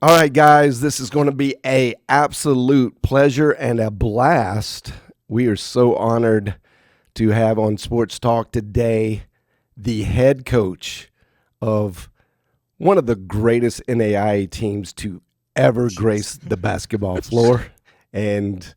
All right, guys, this is going to be a absolute pleasure and a blast. We are so honored to have on Sports Talk today the head coach of one of the greatest NAIA teams to ever Jeez. grace the basketball floor. And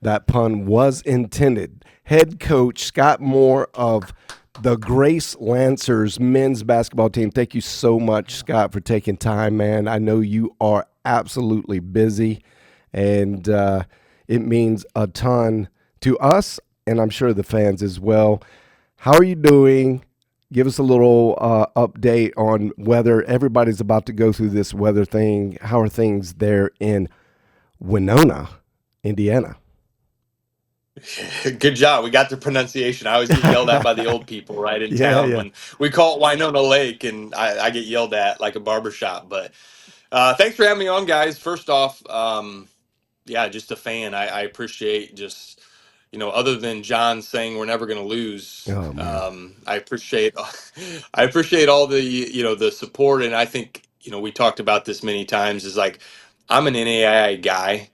that pun was intended. Head coach Scott Moore of the Grace Lancers men's basketball team. Thank you so much, Scott, for taking time, man. I know you are absolutely busy, and it means a ton to us, and I'm sure the fans as well. How are you doing? Give us a little update on weather. Everybody's about to go through this weather thing. How are things there in Winona, Indiana? Good job. We got the pronunciation. I always get yelled at by the old people right in Yeah, town yeah. when we call it Winona Lake, and I get yelled at like a barbershop. But thanks for having me on, guys. First off, yeah, just a fan. I appreciate just, other than John saying we're never going to lose, Oh man. I appreciate I appreciate all the, the support. And I think, we talked about this many times is like, I'm an NAIA guy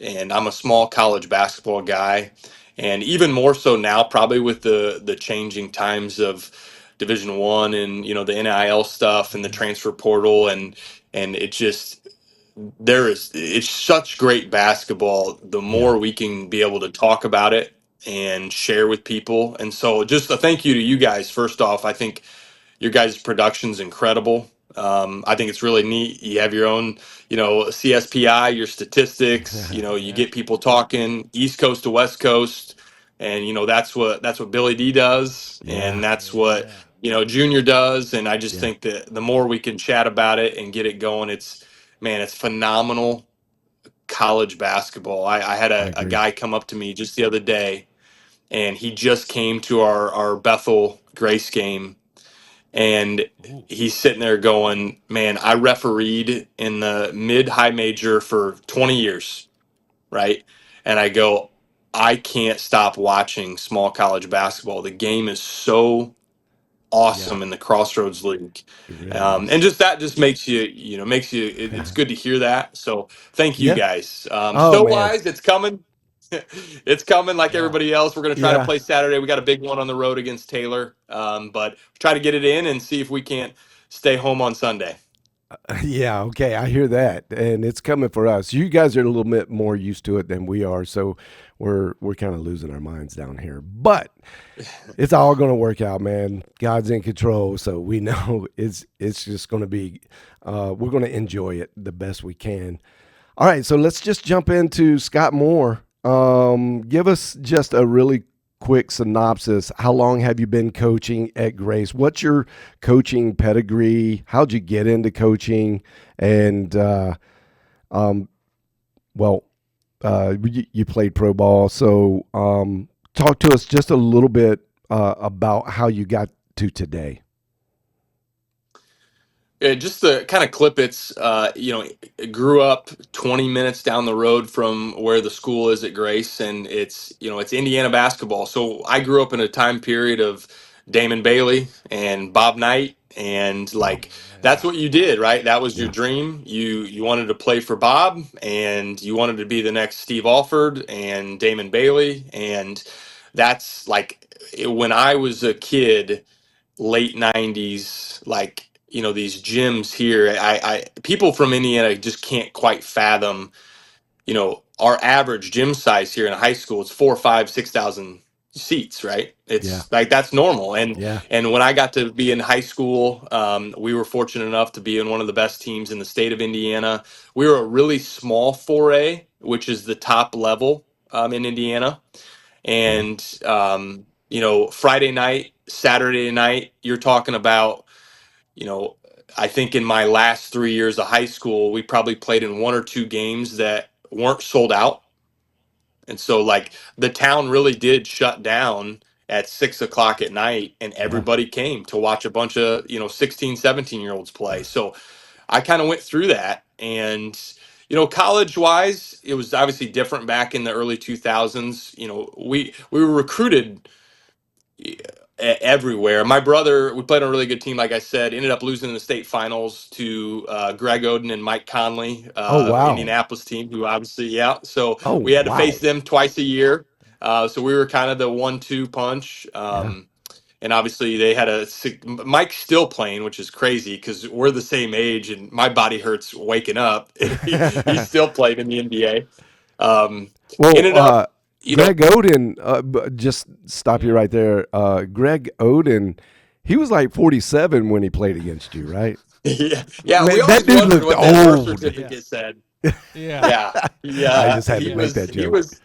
and I'm a small college basketball guy. And even more so now, probably with the changing times of Division One and, the NIL stuff and the transfer portal and it just it's such great basketball the Yeah, more we can be able to talk about it and share with people. And so just a thank you to you guys. First off, I think your guys' production's incredible. I think it's really neat. You have your own, CSPI, your statistics. You yeah, get people talking East Coast to West Coast, and that's what Billy D does, and yeah, that's what Junior does. And I just yeah. think that the more we can chat about it and get it going, it's phenomenal college basketball. I had I a agree. guy come up to me just the other day, and he just came to our Bethel Grace game, and he's sitting there going, "Man, I refereed in the mid high major for 20 years, right?" And I go, "I can't stop watching small college basketball. The game is so Yeah, awesome in the Crossroads League." it really And is. just that just makes it's good to hear that. So thank you Yeah. guys. Oh Snow man. wise, it's coming. It's coming like everybody else. We're going to try to Yeah. play Saturday. We got a big one on the road against Taylor, but try to get it in and see if we can't stay home on Sunday. Yeah, okay, I hear that, and it's coming for us. You guys are a little bit more used to it than we are, so we're kind of losing our minds down here. But it's all going to work out, man. God's in control, so we know it's just going to be. We're going to enjoy it the best we can. All right, so let's just jump into Scott Moore. Give us just a really quick synopsis. How long have you been coaching at Grace? What's your coaching pedigree? How'd you get into coaching? And um, well, you played pro ball, so talk to us just a little bit about how you got to today. Yeah, just to kind of clip it's, grew up 20 minutes down the road from where the school is at Grace, and it's Indiana basketball. So I grew up in a time period of Damon Bailey and Bob Knight, and Wow. like that's what you did, right? That was your Yeah. dream. You wanted to play for Bob, and you wanted to be the next Steve Alford and Damon Bailey, and that's like when I was a kid late 90s, like these gyms here, I people from Indiana just can't quite fathom, our average gym size here in a high school is 4 5 6,000 seats, right? Yeah. It's like that's normal. and Yeah. and when I got to be in high school, we were fortunate enough to be in one of the best teams in the state of Indiana. We were a really small 4A, which is the top level, in Indiana. Yeah. And Friday night, Saturday night, you're talking about, you know I think in my last 3 years of high school, we probably played in one or two games that weren't sold out. And so like the town really did shut down at 6 o'clock at night, and Yeah. everybody came to watch a bunch of 16, 17 year olds play. So I kind of went through that. And college wise, it was obviously different back in the early 2000s. We were recruited everywhere. My brother, we played on a really good team, like I said, ended up losing in the state finals to Greg Oden and Mike Conley, Oh wow. Indianapolis team, who obviously, yeah. So Oh we had to face wow. them twice a year. So we were kind of the 1-2 punch. Yeah. And obviously they had Mike's still playing, which is crazy because we're the same age and my body hurts waking up. He's still playing in the NBA. Um, Well, ended up, you know, Greg Oden, just stop you Yeah. right there. Greg Oden, he was like 47 when he played against you, right? yeah, yeah. We Man, that always dude wondered looked what that birth old. Yeah. certificate said. Yeah. Yeah, I yeah. just had to make that He joke. was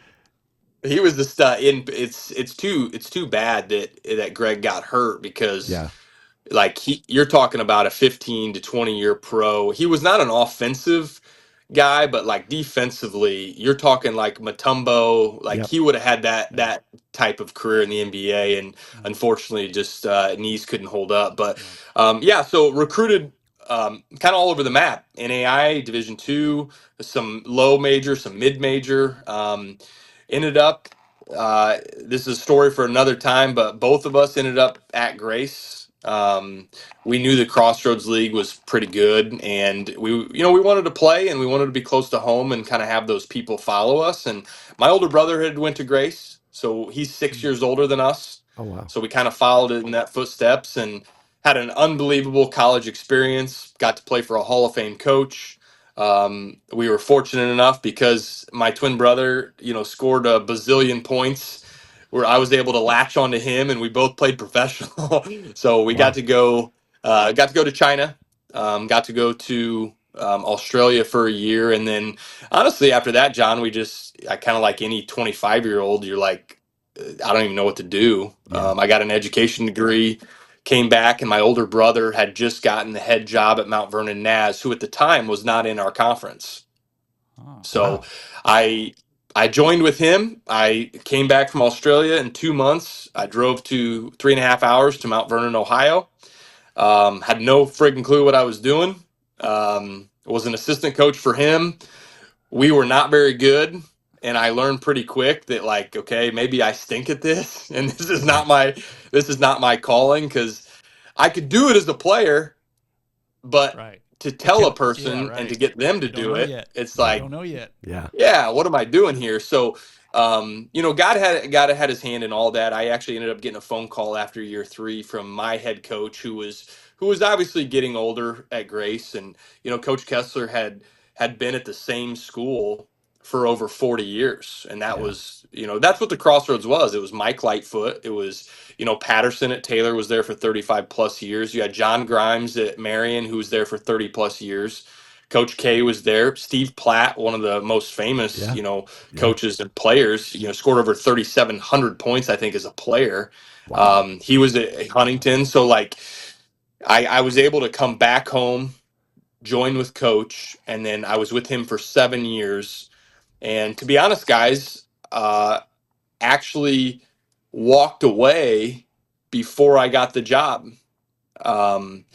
he was the stud. In it's too bad that Greg got hurt because Yeah. like you're talking about a 15 to 20 year pro. He was not an offensive guy, but like defensively, you're talking like Matumbo. Like Yep. he would have had Yeah. that type of career in the NBA, and Mm. unfortunately, just knees couldn't hold up. But Yeah. yeah, so recruited kind of all over the map. NAIA Division II, some low major, some mid major. Ended up. This is a story for another time, but both of us ended up at Grace. We knew the Crossroads League was pretty good, and we wanted to play, and we wanted to be close to home, and kind of have those people follow us. And my older brother had went to Grace, so he's six Mm. years older than us. Oh wow. So we kind of followed in that footsteps, and had an unbelievable college experience. Got to play for a Hall of Fame coach. We were fortunate enough because my twin brother, scored a bazillion points where I was able to latch onto him, and we both played professional. So we Wow. got to go to China, got to go to Australia for a year, and then honestly after that, John, I kind of like any 25-year-old, you're like, I don't even know what to do. Yeah. I got an education degree, came back, and my older brother had just gotten the head job at Mount Vernon Naz, who at the time was not in our conference. Oh. So Wow. I I joined with him. I came back from Australia in 2 months. I drove to 3.5 hours to Mount Vernon, Ohio. Had no friggin' clue what I was doing. Was an assistant coach for him. We were not very good, and I learned pretty quick that, like, okay, maybe I stink at this, and Yeah. this is not my calling, because I could do it as a player, but Right. to But tell you a Yeah. person and to Right. get them to You don't do know it, yet. it's You yeah. like, don't know yet. Yeah. yeah, what am I doing here? So, God had his hand in all that. I actually ended up getting a phone call after year three from my head coach, who was obviously getting older at Grace, and Coach Kessler had been at the same school for over 40 years, and that Yeah. was, that's what the Crossroads was. It was Mike Lightfoot. It was, Patterson at Taylor was there for 35 plus years. You had John Grimes at Marion, who was there for 30 plus years. Coach K was there. Steve Platt, one of the most famous, Yeah. Yeah. coaches and players, scored over 3,700 points, I think, as a player. Wow. He was at Huntington. So, like, I was able to come back home, join with Coach, and then I was with him for 7 years. And to be honest, guys, actually walked away before I got the job. Um,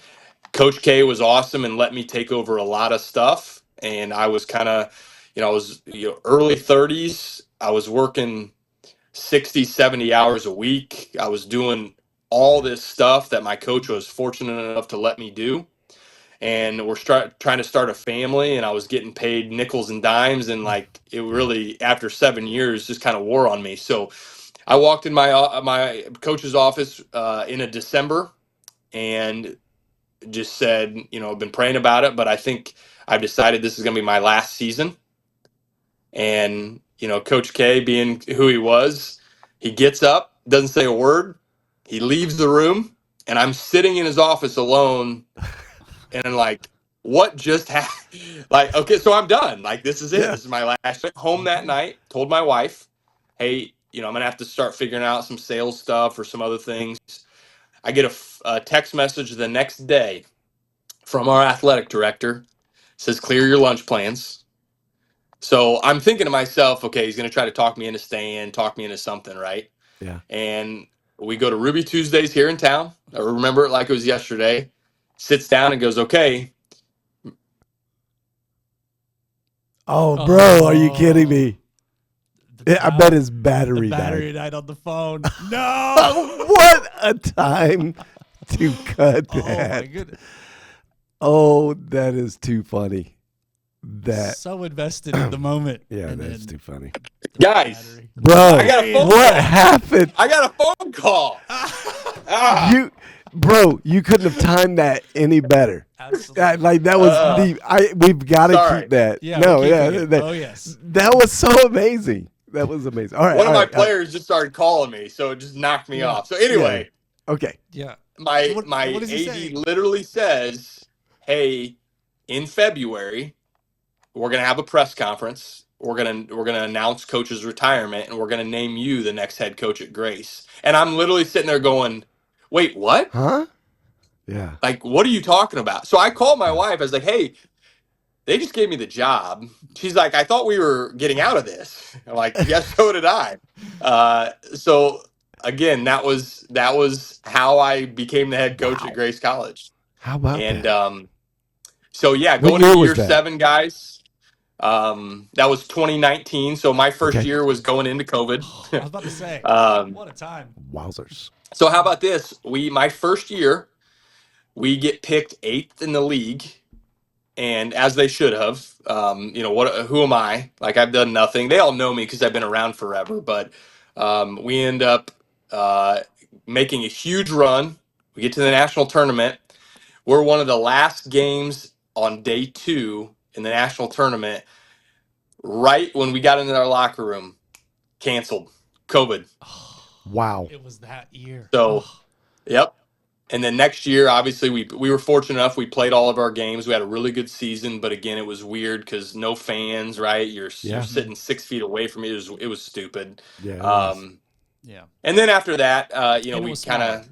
Coach K was awesome and let me take over a lot of stuff. And I was kind of, I was, early 30s. I was working 60, 70 hours a week. I was doing all this stuff that my coach was fortunate enough to let me do. And we're trying to start a family, and I was getting paid nickels and dimes. And like, it Yeah. really, after 7 years, just kind of wore on me. So I walked in my coach's office in a December, and just said, I've been praying about it, but I think I've decided this is going to be my last season. And, Coach K, being who he was, he gets up, doesn't say a word. He leaves the room, and I'm sitting in his office alone. And I'm like, what just happened? Like, okay, so I'm done. Like, this is it. Yeah. This is my last. I went home that night, told my wife, hey, I'm going to have to start figuring out some sales stuff or some other things. I get a text message the next day from our athletic director. Says clear your lunch plans. So I'm thinking to myself, okay, he's going to try to talk me into staying, talk me into something, right? Yeah. And we go to Ruby Tuesdays here in town. I remember it like it was yesterday. Sits down and goes, okay, Oh, bro, are you kidding Oh. me? I bet his The battery battery died. died on the phone. No. What a time to cut Oh my that. goodness. Oh, that is too funny. That, So invested in the moment. yeah, and that's then too funny. the Guys, battery. Bro, I got a phone what call. happened? I got a phone call. Ah, You couldn't have timed that any better. Absolutely. Like that was Uh, we've got to sorry. keep that. Yeah, No, we're yeah, keeping it. that, Oh, yes. that was so amazing. That was amazing. All right, One all of my right, all right. players just started calling me, so it just knocked me Yeah. off. So Yeah, yeah. anyway, Okay. Yeah. So my what does he say? AD literally says, "Hey, in February, we're gonna have a press conference. We're gonna announce coach's retirement, and we're gonna name you the next head coach at Grace." And I'm literally sitting there going, "Wait, what? Huh? Yeah. Like, what are you talking about?" So I called my Yeah. wife. I was like, "Hey, they just gave me the job." She's like, "I thought we were getting out of this." I'm like, "Yes, so did I." So again, that was how I became the head coach at Wow. Grace College. How about And that? so yeah, What going into year was year that? 7, guys. That was 2019. So my first Okay. year was going into COVID. I was about to say, um, what a time. Wowzers. so how about this? My first year, we get picked 8th in the league, and as they should have. What? Who am I? Like, I've done nothing. They all know me because I've been around forever. But we end up uh, making a huge run. We get to the national tournament. We're one of the last games on day 2 in the national tournament. Right when we got into our locker room, canceled, COVID. Wow. It was that year. So, Oh, yep. And then next year, obviously, we were fortunate enough. We played all of our games. We had a really good season, but again, it was weird because no fans, right? You're Yeah. sitting 6 feet away from me. It was stupid. Yeah, it was. Um, yeah. and then after that, And it we was kind smaller of,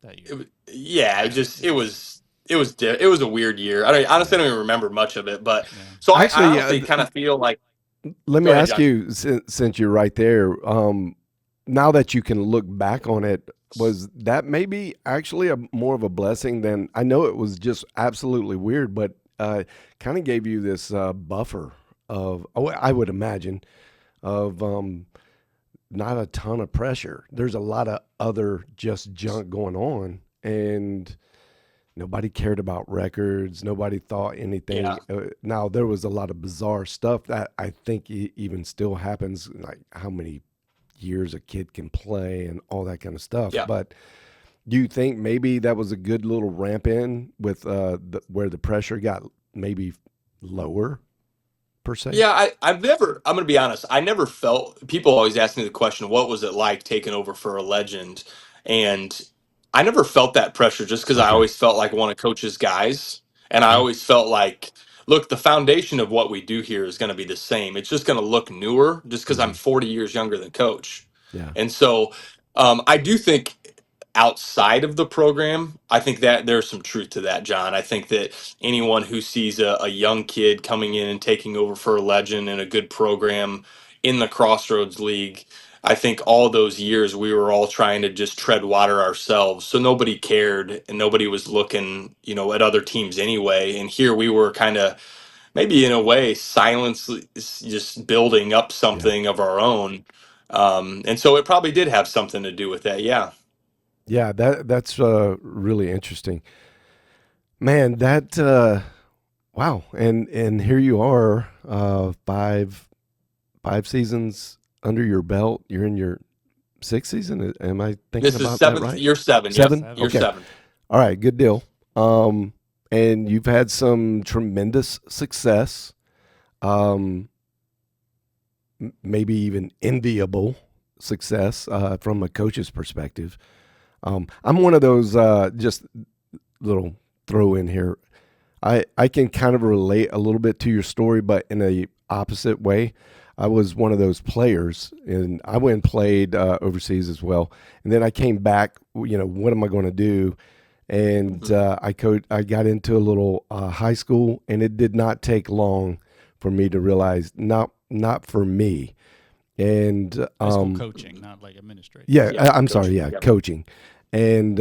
that year. yeah, Yeah. it was a weird year. I don't honestly Yeah. I don't even remember much of it, but Yeah. so I Actually, honestly kind of feel like. let me Go ahead, ask John. you, since you're right there, now that you can look back on it, was that maybe actually a more of a blessing than I know it was just absolutely weird, but kind of gave you this buffer of, oh, I would imagine, of not a ton of pressure. There's a lot of other just junk going on, and nobody cared about records. Nobody thought anything. Yeah, Now there was a lot of bizarre stuff that I think even still happens, like how many years a kid can play and all that kind of stuff. yeah. But do you think maybe that was a good little ramp in with where the pressure got maybe lower per se? Yeah, I'm going to be honest. I never felt, people always ask me the question, what was it like taking over for a legend? And I never felt that pressure just because I Okay. always felt like one of Coach's guys. And I Yeah. always felt like, look, the foundation of what we do here is going to be the same. It's just going to look newer just because I'm Hmm. 40 years younger than Coach. Yeah. And so I do think outside of the program, I think that there's some truth to that, John. I think that anyone who sees a young kid coming in and taking over for a legend in a good program in the Crossroads League, I think all those years we were all trying to just tread water ourselves. So nobody cared and nobody was looking, at other teams anyway. And here we were kind of maybe in a way silently just building up Yeah. something of our own. And so it probably did have something to do with that. Yeah. Yeah. That's really interesting, man. That wow. And here you are, five seasons under your belt. You're in your sixth season. Am I thinking This is about that seventh, right? year 7. Yep. Seven? Seven. Year Okay. 7. All right. Good deal. And you've had some tremendous success, um, maybe even enviable success from a coach's perspective. I'm one of those, just little throw in here. I can kind of relate a little bit to your story, but in a opposite way. I was one of those players, and I went and played overseas as well. And then I came back. What am I going to do? And Mhm. I got into a little high school, and it did not take long for me to realize not for me. And High school coaching, not like administrative. yeah, Yeah. I'm sorry, Coaching. yeah, Yep. coaching, and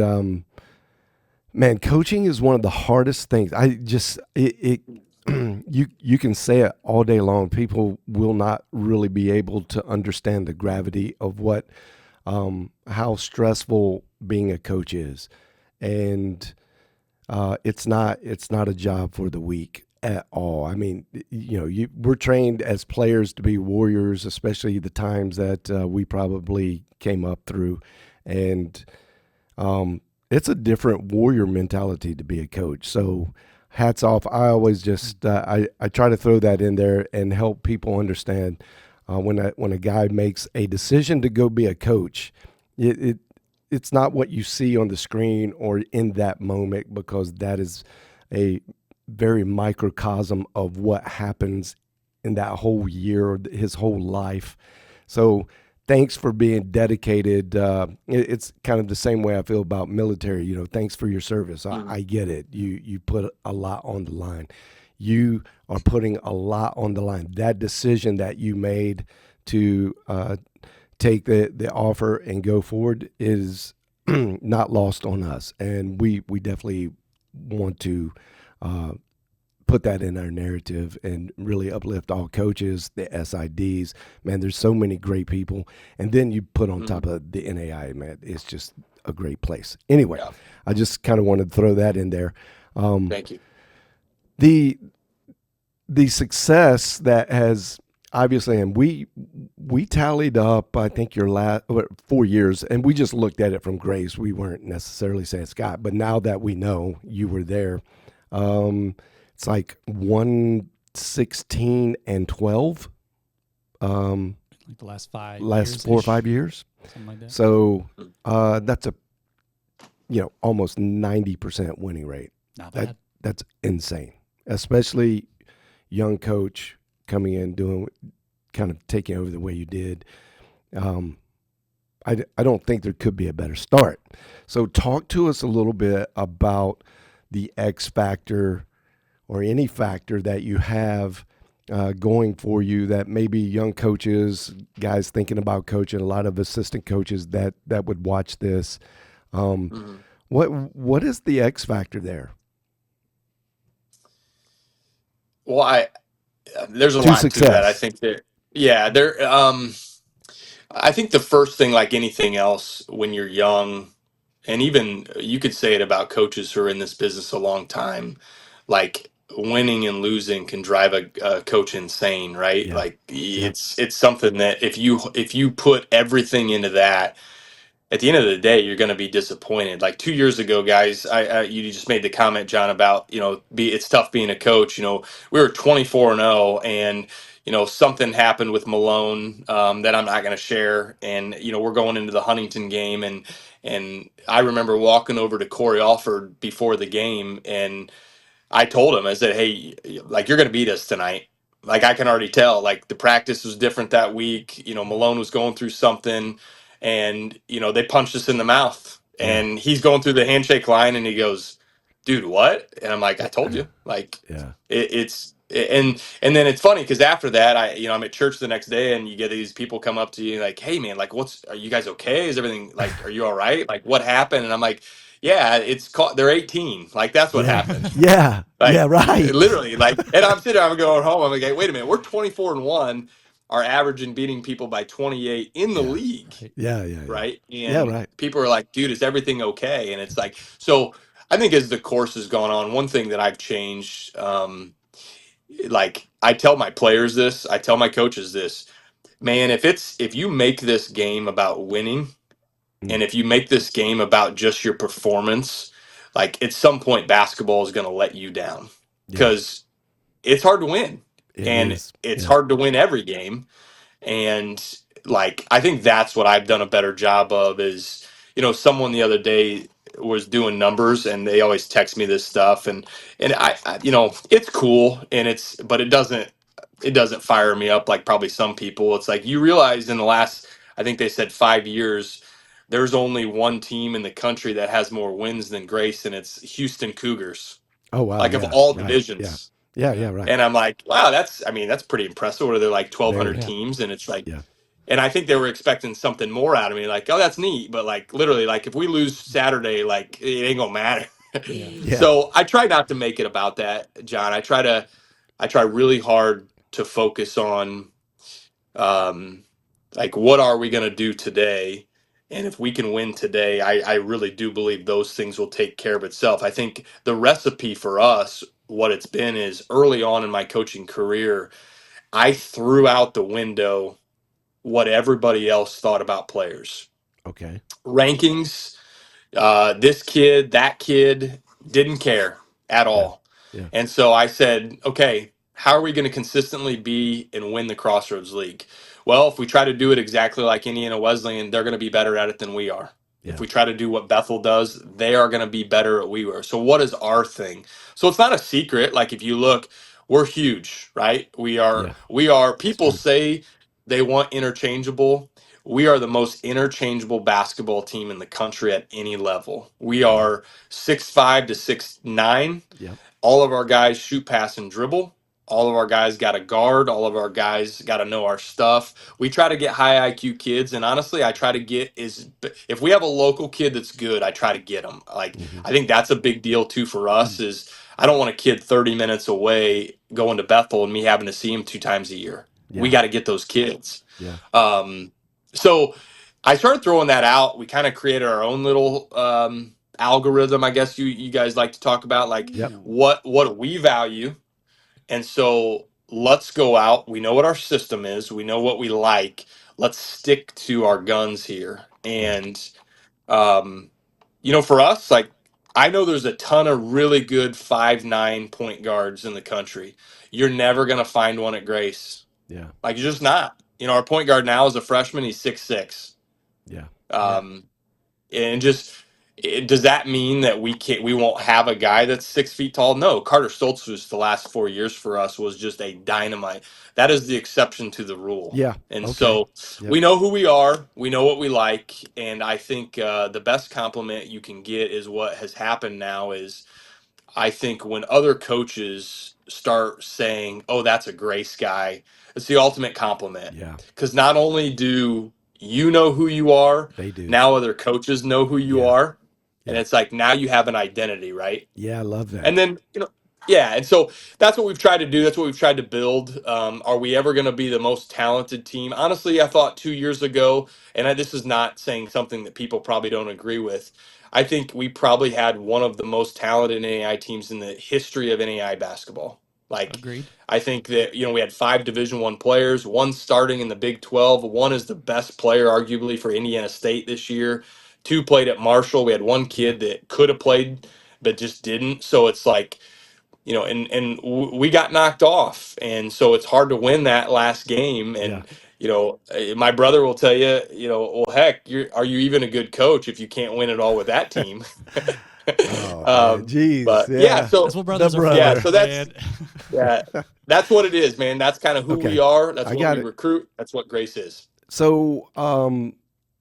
man, coaching is one of the hardest things. I just it you can say it all day long. People will not really be able to understand the gravity of what how stressful being a coach is, and it's not a job for the weak at all. I mean, we're trained as players to be warriors, especially the times that we probably came up through, and it's a different warrior mentality to be a coach. So hats off. I always just I try to throw that in there and help people understand when a guy makes a decision to go be a coach, it it's not what you see on the screen or in that moment, because that is a very microcosm of what happens in that whole year, his whole life. So thanks for being dedicated. It's kind of the same way I feel about military. Thanks for your service. I get it. You put a lot on the line. You are putting a lot on the line. That decision that you made to take the offer and go forward is not lost on us, and we definitely want to put that in our narrative and really uplift all coaches, the SIDs. Man, there's so many great people, and then you put on top of the NAIA, man, it's just a great place. Anyway, Yeah. I just kind of wanted to throw that in there. Thank you. The success that has obviously, and we tallied up, I think your last 4 years, and we just looked at it from grace. We weren't necessarily saying Scott, but now that we know you were there, it's like 116-12. Like the last last 4 or 5 years. Something like that. So that's a almost 90% winning rate. Not bad. That's insane, especially young coach coming in, doing kind of taking over the way you did. I don't think there could be a better start. So talk to us a little bit about the X factor or any factor that you have going for you that maybe young coaches, guys thinking about coaching, a lot of assistant coaches that would watch this. What is the X factor there? Well, there's a To lot to that. I success. think that, yeah, I think the first thing, like anything else, when you're young, and even you could say it about coaches who are in this business a long time, like winning and losing can drive a coach insane, right? Yeah. Like it's something that if you put everything into that, at the end of the day, you're going to be disappointed. Like 2 years ago, guys, you just made the comment, John, about it's tough being a coach. We were 24-0, and something happened with Malone that I'm not going to share. And we're going into the Huntington game, and I remember walking over to Corey Alford before the game, and I told him, I said, hey, like, you're going to beat us tonight. Like, I can already tell, like, the practice was different that week. Malone was going through something, and, they punched us in the mouth. Yeah. And he's going through the handshake line, and he goes, dude, what? And I'm like, I told you. Like, Yeah. and then it's funny because after that, I'm at church the next day, and you get these people come up to you like, hey, man, like, are you guys okay? Is everything, like, are you all right? Like, what happened? And I'm like, yeah, they're 18. Like, that's what Yeah. happened. Yeah. Like, Yeah. Right. literally, like, and I'm sitting there, I'm going home. I'm like, hey, wait a minute, we're 24-1, are averaging beating people by 28 in the Yeah. league, Yeah. Yeah. Yeah. right? Yeah. And Right. people are like, dude, is everything okay? And it's like, so I think as the course has gone on, one thing that I've changed, like, I tell my players this, I tell my coaches this, man, if you make this game about winning, and if you make this game about just your performance, like, at some point basketball is going to let you down, Yeah. because it's hard to win, It and is. it's Yeah. hard to win every game. And, like, I think that's what I've done a better job of is, someone the other day was doing numbers, and they always text me this stuff, and it's cool, and but it doesn't fire me up like probably some people. It's like, you realize in the last, I think they said 5 years, there's only one team in the country that has more wins than Grace, and it's Houston Cougars, Oh wow. like, of Yeah. all Right. Yeah. divisions. Yeah. Yeah. Yeah. Right. And I'm like, wow, that's pretty impressive. What are there, like, 1,200 Very. Yeah. teams? And it's like, Yeah. and I think they were expecting something more out of me. Like, oh, that's neat, but, like, literally, like, if we lose Saturday, like, it ain't gonna matter. Yeah. Yeah. So I try not to make it about that, John. I try to, I try really hard to focus on um, like what are we going to do today, and if we can win today, I really do believe those things will take care of itself. I think the recipe for us, what it's been is early on in my coaching career, I threw out the window what everybody else thought about players. Okay. Rankings, this kid, that kid, didn't care at Yeah. all. Yeah. And so I said, okay, how are we going to consistently be and win the Crossroads League? Well, if we try to do it exactly like Indiana Wesleyan, they're going to be better at it than we are. If Yeah. we try to do what Bethel does, they are going to be better at we are. So what is our thing? So it's not a secret. Like if you look, we're huge, right? Yeah. We are It's people true. say they want interchangeable. We are the most interchangeable basketball team in the country at any level. We Yeah. are 6'5" to 6'9". Yeah. All of our guys shoot, pass, and dribble. All of our guys got a guard. All of our guys got to know our stuff. We try to get high IQ kids, and honestly, I try to get is if we have a local kid that's good, I try to get them. Like Mm-hmm. I think that's a big deal too for us. Is I don't want a kid 30 minutes away going to Bethel and me having to see him 2 times a year. We Yeah. got to get those kids. Yeah. So I started throwing that out. We kind of created our own little algorithm, I guess you guys like to talk about, like Yep. what do we value? And so let's go out. We know what our system is. We know what we like. Let's stick to our guns here. Yeah. And um, for us, like I know there's a ton of really good 5'9" point guards in the country. You're never gonna find one at Grace. Yeah. Like you're just not. Our point guard now is a freshman. He's 6'6". Yeah. And just does that mean that we won't have a guy that's 6 feet tall? No, Carter Stoltz was the last 4 years for us was just a dynamite. That is the exception to the rule. Yeah. And Okay. so Yep. we know who we are, we know what we like, and I think the best compliment you can get is what has happened now is I think when other coaches start saying, "Oh, that's a Grace guy," it's the ultimate compliment. Yeah. Because not only do you know who you are, They do. now other coaches know who you Yeah. are, and Yeah. it's like now you have an identity, right? Yeah. I love that. And then, yeah. And so that's what we've tried to do. That's what we've tried to build. Are we ever going to be the most talented team? Honestly, I thought 2 years ago, and this is not saying something that people probably don't agree with. I think we probably had one of the most talented NAI teams in the history of NAI basketball. Like, Agreed. I think that, we had 5 Division I players, one starting in the Big 12. One is the best player, arguably, for Indiana State this year. Two played at Marshall. We had one Yeah. kid that could have played but just didn't. So it's like, we got knocked off, and so it's hard to win that last game. Yeah. And my brother will tell you, well, heck, are you even a good coach if you can't win it all with that team? Oh man. Jeez. But yeah, Yeah. That's so what The brothers are yeah, brother. for, so that's man. yeah, that's what it is, man. That's kind of who we Okay. are. That's I what got we it. recruit. That's what Grace is. So,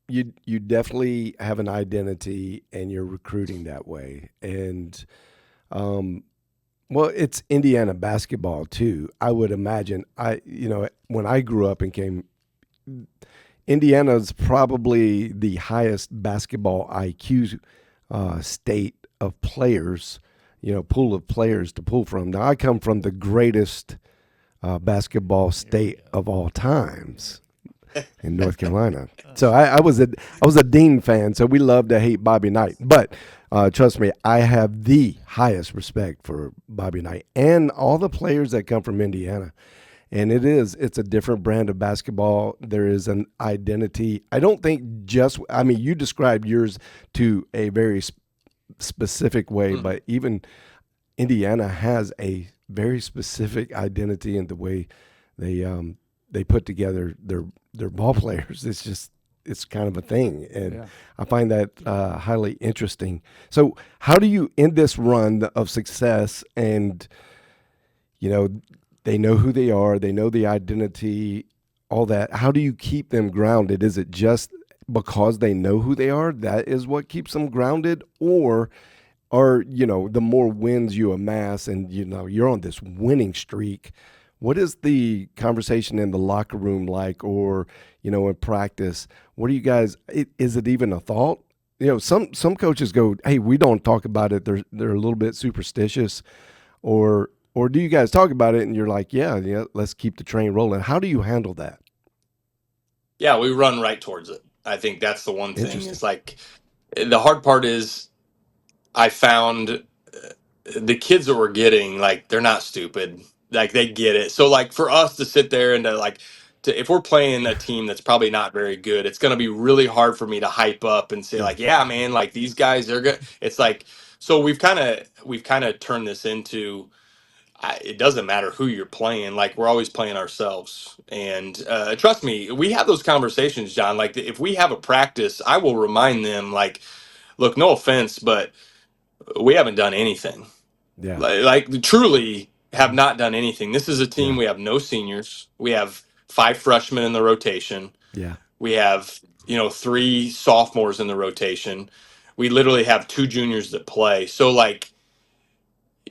you definitely have an identity, and you're recruiting that way, and um, well, it's Indiana basketball too. I would imagine. When I grew up and came, Indiana's probably the highest basketball IQ state of players. Pool of players to pull from. Now, I come from the greatest basketball state of all times in North Carolina. So I was a Dean fan. So we love to hate Bobby Knight, but trust me, I have the highest respect for Bobby Knight and all the players that come from Indiana. And it's a different brand of basketball. There is an identity. I don't think you described yours to a very specific way, Mm. but even Indiana has a very specific identity in the way they put together their ball players. It's kind of a thing, and Yeah. I find that highly interesting. So, how do you end this run of success? And they know who they are, they know the identity, all that. How do you keep them grounded? Is it just because they know who they are? That is what keeps them grounded, or the more wins you amass, and you're on this winning streak. What is the conversation in the locker room like, or in practice? What do you guys? Is it even a thought? Some coaches go, "Hey, we don't talk about it." They're a little bit superstitious, or Or do you guys talk about it and you're like, yeah, yeah, let's keep the train rolling? How do you handle that? Yeah, we run right towards it. I think that's the one thing Interesting. is like the hard part is I found the kids that we're getting, like, they're not stupid. Like, they get it. So, like, for us to sit there and to, like, if we're playing a team that's probably not very good, it's going to be really hard for me to hype up and say, Yeah. like, yeah, man, like, these guys, they're good. It's like, so we've kind of turned this into, it doesn't matter who you're playing. Like, we're always playing ourselves. And trust me, we have those conversations, John. Like, if we have a practice, I will remind them, like, look, no offense, but we haven't done anything. Yeah. Like truly have not done anything. This is a team. Yeah. We have no seniors. We have five freshmen in the rotation. Yeah. We have, three sophomores in the rotation. We literally have two juniors that play. So, like,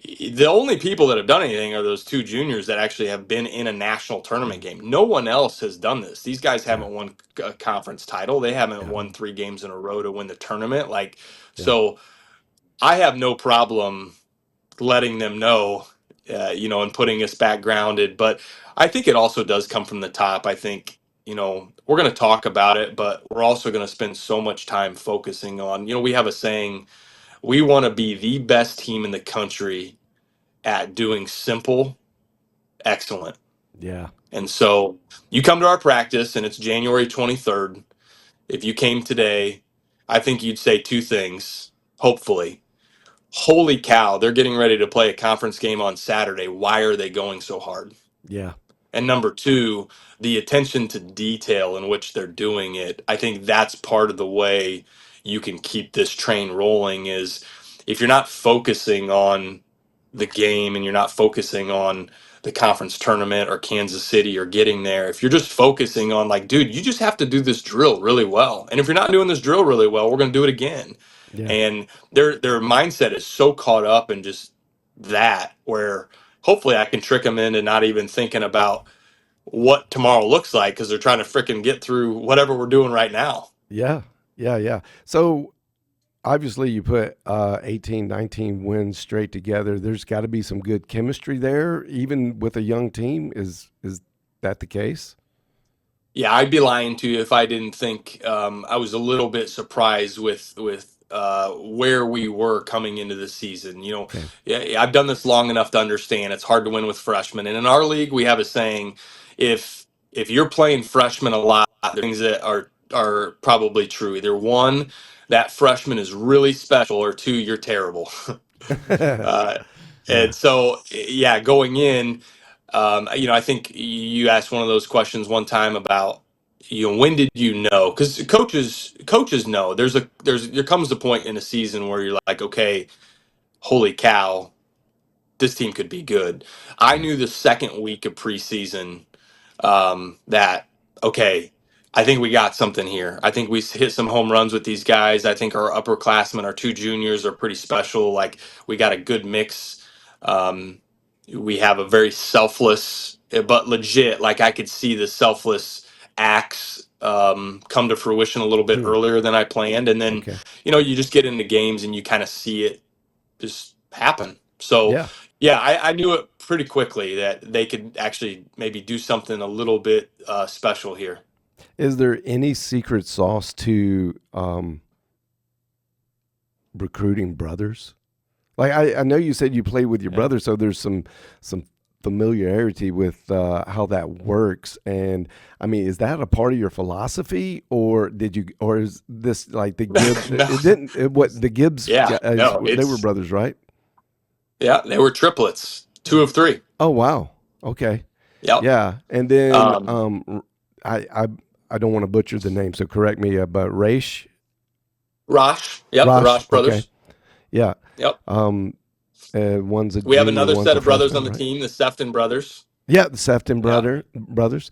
the only people that have done anything are those two juniors that actually have been in a national tournament game. No one else has done this. These guys Yeah. haven't won a conference title. They haven't Yeah. won three games in a row to win the tournament. Like, Yeah. so I have no problem letting them know, and putting us back grounded. But I think it also does come from the top. I think, we're going to talk about it, but we're also going to spend so much time focusing on, we have a saying, we want to be the best team in the country at doing simple, excellent. Yeah. And so you come to our practice and it's January 23rd. If you came today, I think you'd say two things, hopefully. Holy cow, they're getting ready to play a conference game on Saturday. Why are they going so hard? Yeah. And number two, the attention to detail in which they're doing it. I think that's part of the way you can keep this train rolling is if you're not focusing on the game and you're not focusing on the conference tournament or Kansas City or getting there, if you're just focusing on like, dude, you just have to do this drill really well. And if you're not doing this drill really well, we're going to do it again. Yeah. And their mindset is so caught up in just that where hopefully I can trick them into not even thinking about what tomorrow looks like because they're trying to fricking get through whatever we're doing right now. Yeah. Yeah. Yeah. So obviously you put 18, 19 wins straight together. There's got to be some good chemistry there, even with a young team. Is that the case? Yeah, I'd be lying to you if I didn't think I was a little bit surprised with where we were coming into the season. Okay. Yeah, I've done this long enough to understand it's hard to win with freshmen, and in our league we have a saying: if you're playing freshmen a lot, there are things that are probably true. Either one, that freshman is really special, or two, you're terrible. uh, Yeah. and so, yeah, going in. I think you asked one of those questions one time about, when did you know? Because coaches know. There comes a point in a season where you're like, okay, holy cow, this team could be good. I Yeah. knew the second week of preseason that okay, I think we got something here. I think we hit some home runs with these guys. I think our upperclassmen, our two juniors, are pretty special. Like we got a good mix. Um, we have a very selfless, but legit. Like I could see the selfless acts come to fruition a little bit Hmm. earlier than I planned, and then Okay. you just get into games and you kind of see it just happen. So, Yeah. yeah, I knew it pretty quickly that they could actually maybe do something a little bit special here. Is there any secret sauce to recruiting brothers? Like I know you said you play with your Yeah. brother, so there's some familiarity with how that works. And I mean, is that a part of your philosophy, or or is this like the Gibbs? No, It didn't. What the Gibbs yeah, guys? no, They were it's brothers, right? yeah, they were triplets, two of three. Oh wow. Okay. Yep. Yeah. And then Um, I I I don't want to butcher the name, so correct me. But Raish, Rosh, yep, the Rosh. Rosh Okay. brothers. Yeah. Yep. Um, one's a We have junior, another one's set a of brothers on freshman, the right? team, the Sefton brothers. Yeah, the Sefton Yeah. brothers.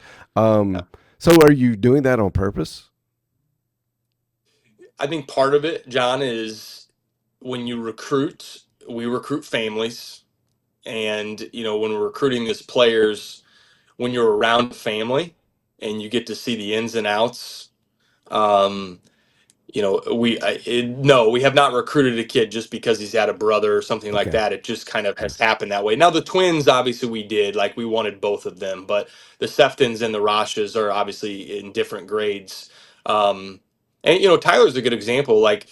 Yeah. So are you doing that on purpose? I think part of it, John, is when you recruit, we recruit families. And, when we're recruiting these players, when you're around family and you get to see the ins and outs, um, no, we have not recruited a kid just because he's had a brother or something like Okay. that. It just kind of has happened that way. Now the twins, obviously, we did, like, we wanted both of them, but the Seftons and the Rashes are obviously in different grades. Um, and Tyler's a good example. Like,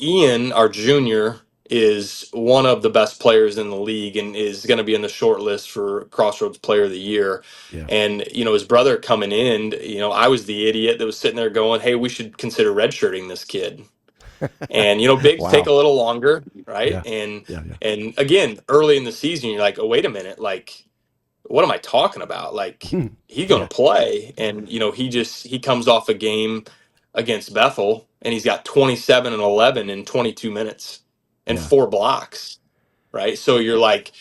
Ian, our junior, is one of the best players in the league and is going to be in the short list for Crossroads Player of the Year. Yeah. And his brother coming in, I was the idiot that was sitting there going, "Hey, we should consider redshirting this kid." And bigs take Wow. a little longer, right? Yeah. And Yeah. Yeah. and again, early in the season, you're like, "Oh, wait a minute, like, what am I talking about? Like, he's going Yeah. to play." And he comes off a game against Bethel and he's got 27 and 11 in 22 minutes and Yeah. 4 blocks, right? So you're like,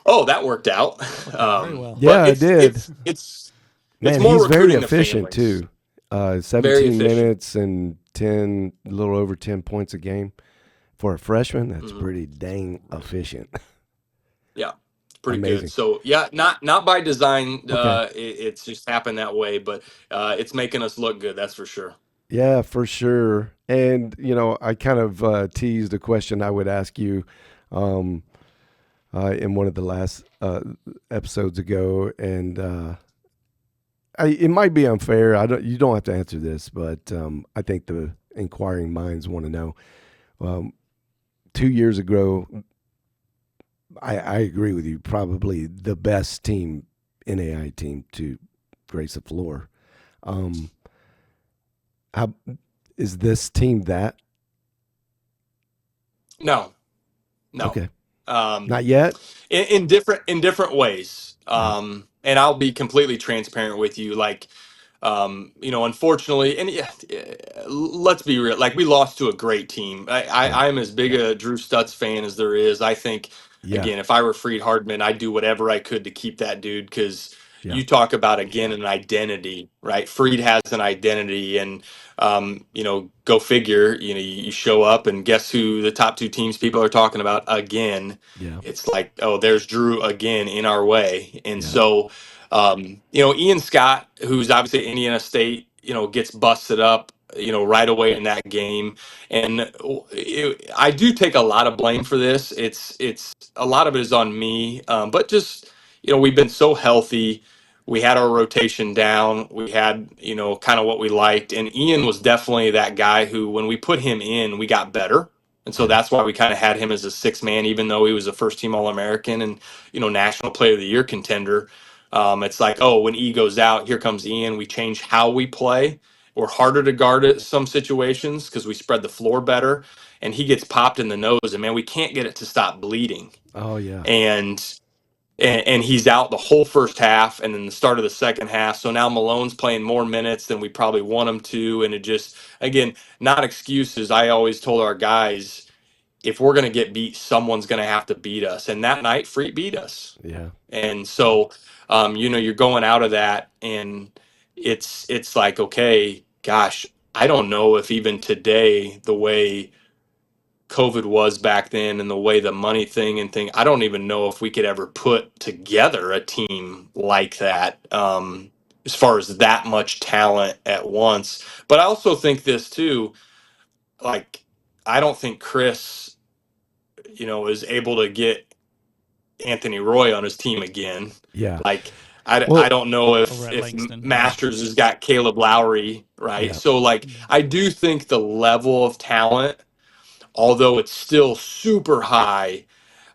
"Oh, that worked out." Worked out very well. But Yeah, it did. it's Man, more he's very recruiting the efficient families. too. Very 17 efficient. minutes and 10, a little over 10 points a game. For a freshman, that's Mhm. pretty dang efficient. Yeah, it's pretty good. Amazing. So yeah, not by design. Okay. It's just happened that way, but it's making us look good. That's for sure. Yeah, for sure. And, I kind of teased a question I would ask you um, in one of the last episodes ago. And it might be unfair. You don't have to answer this, but I think the inquiring minds want to know. Um, 2 years ago, I agree with you. Probably the best team, NAI team, to grace the floor. How is this team that? No, no. Okay, Um, not yet. in different ways. Yeah, And I'll be completely transparent with you. Like, unfortunately, and yeah, let's be real. Like, we lost to a great team. yeah, I'm as big a Drew Stutz fan as there is. I think, yeah, again, if I were Freed Hardman, I'd do whatever I could to keep that dude, because yeah, you talk about, again, an identity, right? Freed has an identity, and go figure. You show up, and guess who the top two teams people are talking about again? yeah, It's like, oh, there's Drew again in our way. And yeah, so Ian Scott, who's obviously at Indiana State, gets busted up, right away in that game. And I do take a lot of blame for this. It's a lot of it is on me, but just we've been so healthy. We had our rotation down. We had kind of what we liked, and Ian was definitely that guy who, when we put him in, we got better. And so yeah, that's why we kind of had him as a sixth man, even though he was a first team All American and National Player of the Year contender. It's like, oh, when E goes out, here comes Ian. We change how we play. We're harder to guard at some situations because we spread the floor better. And he gets popped in the nose, and man, we can't get it to stop bleeding. oh yeah, And and he's out the whole first half and then the start of the second half. So now Malone's playing more minutes than we probably want him to. And it just, again, not excuses. I always told our guys, if we're going to get beat, someone's going to have to beat us. And that night, Freet beat us. yeah, And so, you're going out of that, and it's like, okay, gosh, I don't know if even today, the way COVID was back then and the way the money thing, I don't even know if we could ever put together a team like that, as far as that much talent at once. But I also think this too, like, I don't think Chris, is able to get Anthony Roy on his team again. yeah. Like, I Well, don't know Over if at Langston. Yeah. Masters has got Caleb Lowry, right? yeah, So, like, I do think the level of talent, although it's still super high,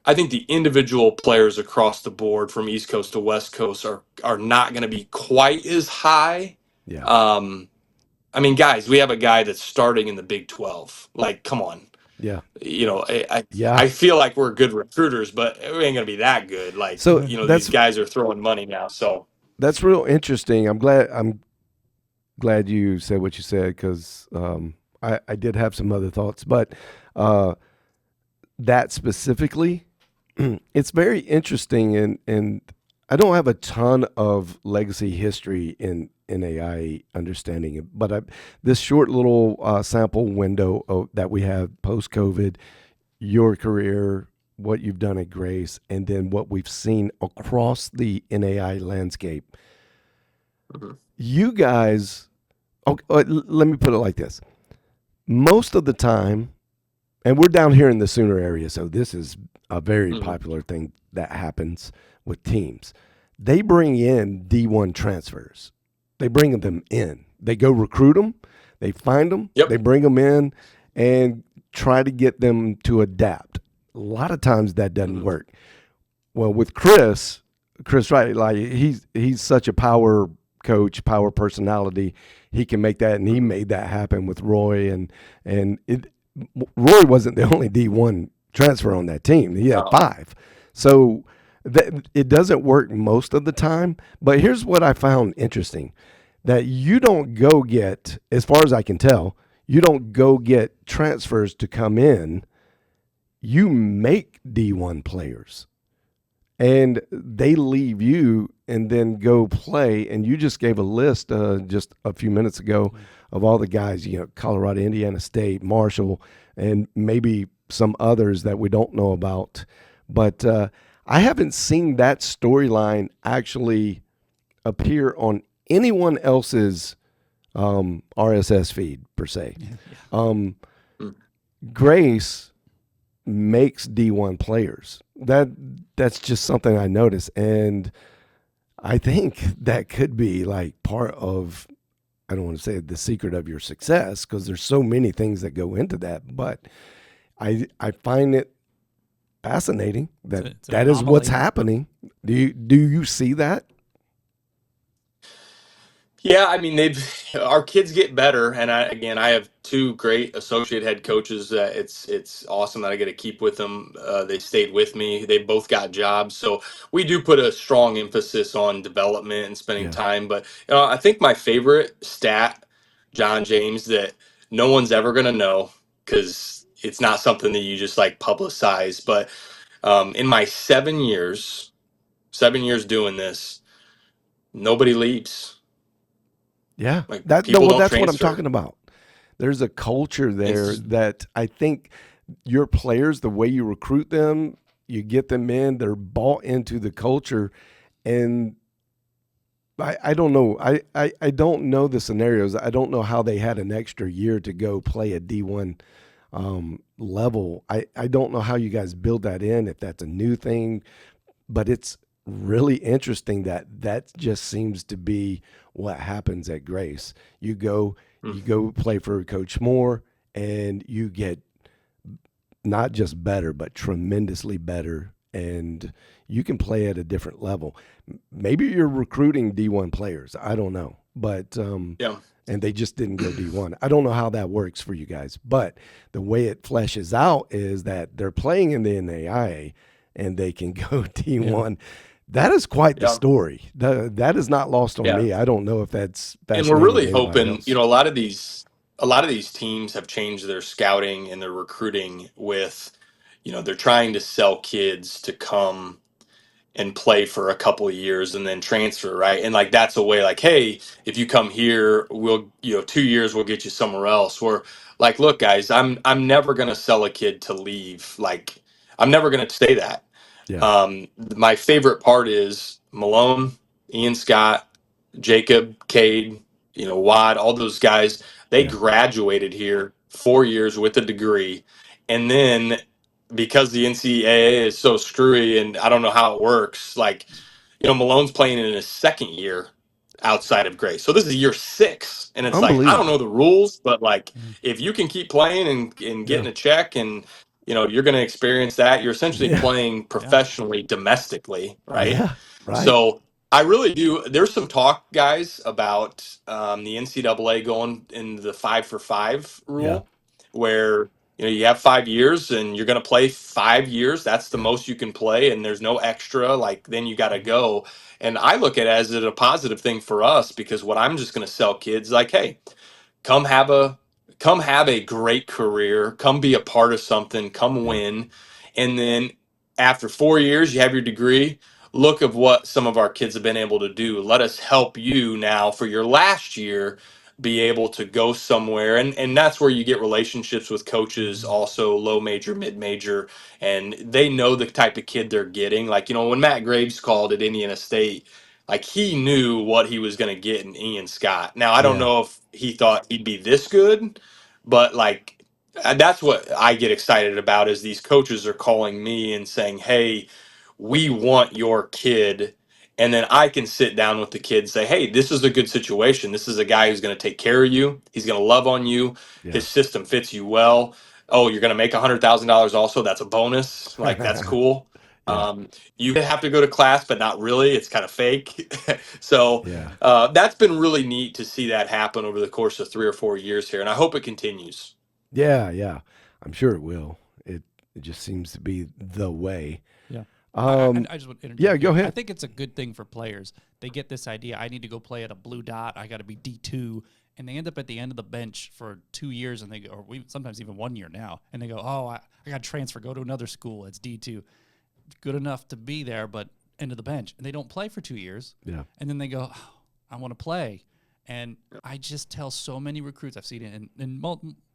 I think the individual players across the board from East Coast to West Coast are not going to be quite as high. yeah, Um, I mean, guys, we have a guy that's starting in the Big 12. Like, come on. yeah, I yeah. feel like we're good recruiters, but we ain't gonna be that good. Like, So these that's guys are throwing money now. So real interesting. I'm glad you said what you said because I did have some other thoughts, but uh, that specifically, it's very interesting, and I don't have a ton of legacy history in NAI understanding it, but this short little sample window that we have post COVID, your career, what you've done at Grace, and then what we've seen across the NAI landscape. Mhm. You guys, okay, let me put it like this. most of the time, and we're down here in the Sooner area, so this is a very Mhm. popular thing that happens with teams. They bring in D1 transfers. They bring them in. They go recruit them. They find them. They Yep. bring them in and try to get them to adapt. A lot of times that doesn't Mhm. work. Well, with Chris Wright, like he's such a power coach, power personality. He can make that, and he Mhm. made that happen with Roy. And Roy wasn't the only D1 transfer on that team. He had No. five. So it doesn't work most of the time. But here's what I found interesting: that you don't go get, as far as I can tell, you don't go get transfers to come in. You make D1 players and they leave you and then go play. And you just gave a list just a few minutes ago of all the guys, Colorado, Indiana State, Marshall, and maybe some others that we don't know about. But I haven't seen that storyline actually appear on anyone else's RSS feed per se. Yeah. Um, Mm. Grace makes D1 players. That's just something I noticed, and I think that could be like part of, I don't want to say the secret of your success because there's so many things that go into that, but I find it fascinating that It's an that is what's anomaly. happening. Do you see that? Yeah, I mean, our kids get better, and I have two great associate head coaches. It's awesome that I get to keep with them. They stayed with me. They both got jobs, so we do put a strong emphasis on development and spending Yeah. time. But I think my favorite stat, John James, that no one's ever gonna know because it's not something that you just like publicize. But in my 7 years, 7 years doing this, nobody leaves. Yeah. Like That no, people well, don't that's what I'm transfer. talking about. There's a culture there It's that I think your players, the way you recruit them, you get them in, they're bought into the culture. And I don't know. I don't know the scenarios. I don't know how they had an extra year to go play a D1 level. I don't know how you guys build that in, if that's a new thing, but it's really interesting that that just seems to be what happens at Grace. You mm, go play for Coach Moore, and you get not just better, but tremendously better. And you can play at a different level. Maybe you're recruiting D1 players. I don't know. But, yeah, and they just didn't go D1. I don't know how that works for you guys. But the way it fleshes out is that they're playing in the NAIA and they can go Yeah. D1. That is quite the yeah, story. That is not lost on yeah. me. I don't know if that's And we're fascinating really to anybody hoping, else. a lot of these teams have changed their scouting and their recruiting with, they're trying to sell kids to come and play for a couple of years and then transfer, right? And like that's a way like, hey, if you come here, we'll, 2 years we'll get you somewhere else. We're like, look, guys, I'm never gonna sell a kid to leave. Like, I'm never gonna say that. Yeah. My favorite part is Malone, Ian Scott, Jacob, Cade, Wad, all those guys. They Yeah. graduated here 4 years with a degree, and then because the NCAA is so screwy and I don't know how it works, like Malone's playing in his second year outside of Grace. So this is year six. And it's like, I don't know Unbelievable. the rules, but like Yeah. if you can keep playing and Yeah. getting a check and you're gonna experience that, you're essentially Yeah. playing Yeah. professionally domestically, right? Yeah. Right. So I really do. There's some talk, guys, about the NCAA going in the 5 for 5 Yeah. rule, where you have 5 years and you're going to play 5 years. That's the Yeah. most you can play, and there's no extra. Like then you got to Mhm. go. And I look at it as a positive thing for us because what I'm just going to sell kids like, hey, come have a come have a great career, come be a part of something, come Yeah. win, and then after 4 years you have your degree. Look of what some of our kids have been able to do. Let us help you now for your last year be able to go somewhere, and that's where you get relationships with coaches, Mhm. also low major, mid major, and they know the type of kid they're getting. Like when Matt Graves called at Indiana State, like he knew what he was going to get in Ian Scott. Now I don't Yeah. know if he thought he'd be this good, But like that's what I get excited about is these coaches are calling me and saying, "Hey, we want your kid." And then I can sit down with the kid and say, "Hey, this is a good situation. This is a guy who's going to take care of you. He's going to love on you. Yeah. His system fits you well. Oh, you're going to make $100,000 also. That's a bonus. Like that's cool. Yeah. You have to go to class, but not really. It's kind of fake." So Yeah. that's been really neat to see that happen over the course of 3 or 4 years here, and I hope it continues. Yeah. Yeah. I'm sure it will. It just seems to be the way. Yeah. Um, I just want to interject. yeah, go here. I ahead. think it's a good thing for players. They get this idea. I need to go play at a blue dot. I got to be D2, and they end up at the end of the bench for 2 years, and they go, or sometimes even 1 year now, and they go, "Oh, I got to transfer, go to another school. It's D2, good enough to be there, but end of the bench." And they don't play for 2 years, Yeah. and then they go, "Oh, I want to play." And I just tell so many recruits, I've seen it in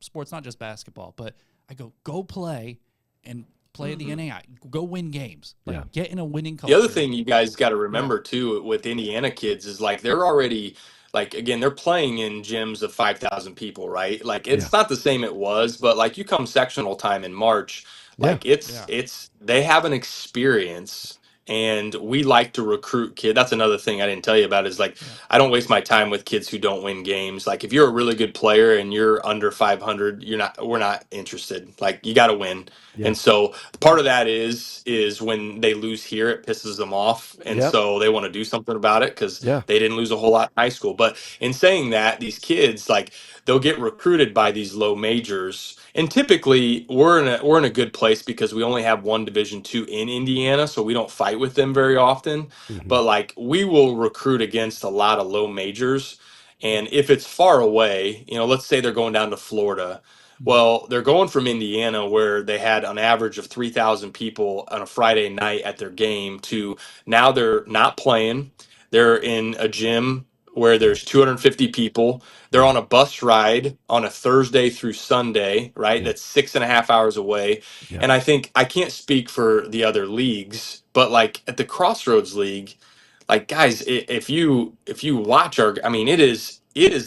sports, not just basketball, but I go play and play at the NAI. Go win games. Like Yeah. get in a winning The other culture. thing you guys got to Yeah. remember too with Indiana kids is like they're already like again they're playing in gyms of 5,000 people, right? Like Yeah. it's not the same it was, but like you come sectional time in March, Yeah. like it's Yeah. it's they have an experience and we like to recruit kid. That's another thing I didn't tell you about is like Yeah. I don't waste my time with kids who don't win games. Like if you're a really good player and you're under 500, we're not interested. Like you got to win. Yeah. And so part of that is when they lose here, it pisses them off, and Yep. so they want to do something about it because Yeah. they didn't lose a whole lot in high school. But in saying that, these kids like they'll get recruited by these low majors, and typically we're in a good place because we only have one Division II in Indiana, so we don't fight with them very often. Hmm. But like we will recruit against a lot of low majors. And if it's far away, let's say they're going down to Florida, Mhm. well, they're going from Indiana, where they had an average of 3,000 people on a Friday night at their game, to now they're not playing. They're in a gym where Yeah. there's 250 people. They're Yeah. on a bus ride on a Thursday through Sunday, right? Yeah. That's 6.5 hours away. Yeah. And I think I can't speak for the other leagues, but like at the Crossroads League, like guys, if you watch our, I mean, it is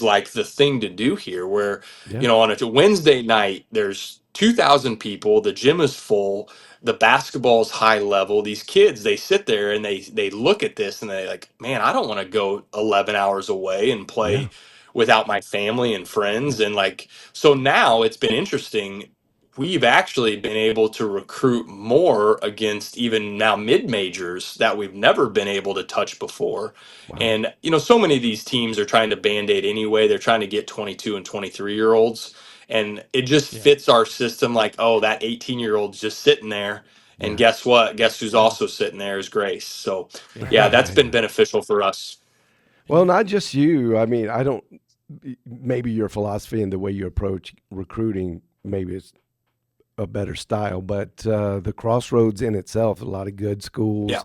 like the thing to do here where Yeah. on a Wednesday night, there's 2,000 people. The gym is full. The basketball's high level. These kids, they sit there and they look at this and they like, man, I don't want to go 11 hours away and Yeah. play without my family and Yeah. friends. And like, so now it's been interesting. We've actually been able to recruit more against even now mid majors that we've never been able to touch before. Wow. And so many of these teams are trying to band-aid anyway. They're trying to get 22 and 23-year-olds. And it just Yeah. fits our system like, oh, that 18-year-old's just sitting there. And Yeah. guess what? Guess who's Yeah. also sitting there is Grace. So Yeah. yeah, that's been Yeah. beneficial for us. Well, not just you. I mean, I don't. Maybe your philosophy and the way you approach recruiting, maybe it's a better style. But the Crossroads in itself, a lot of good Yeah. schools.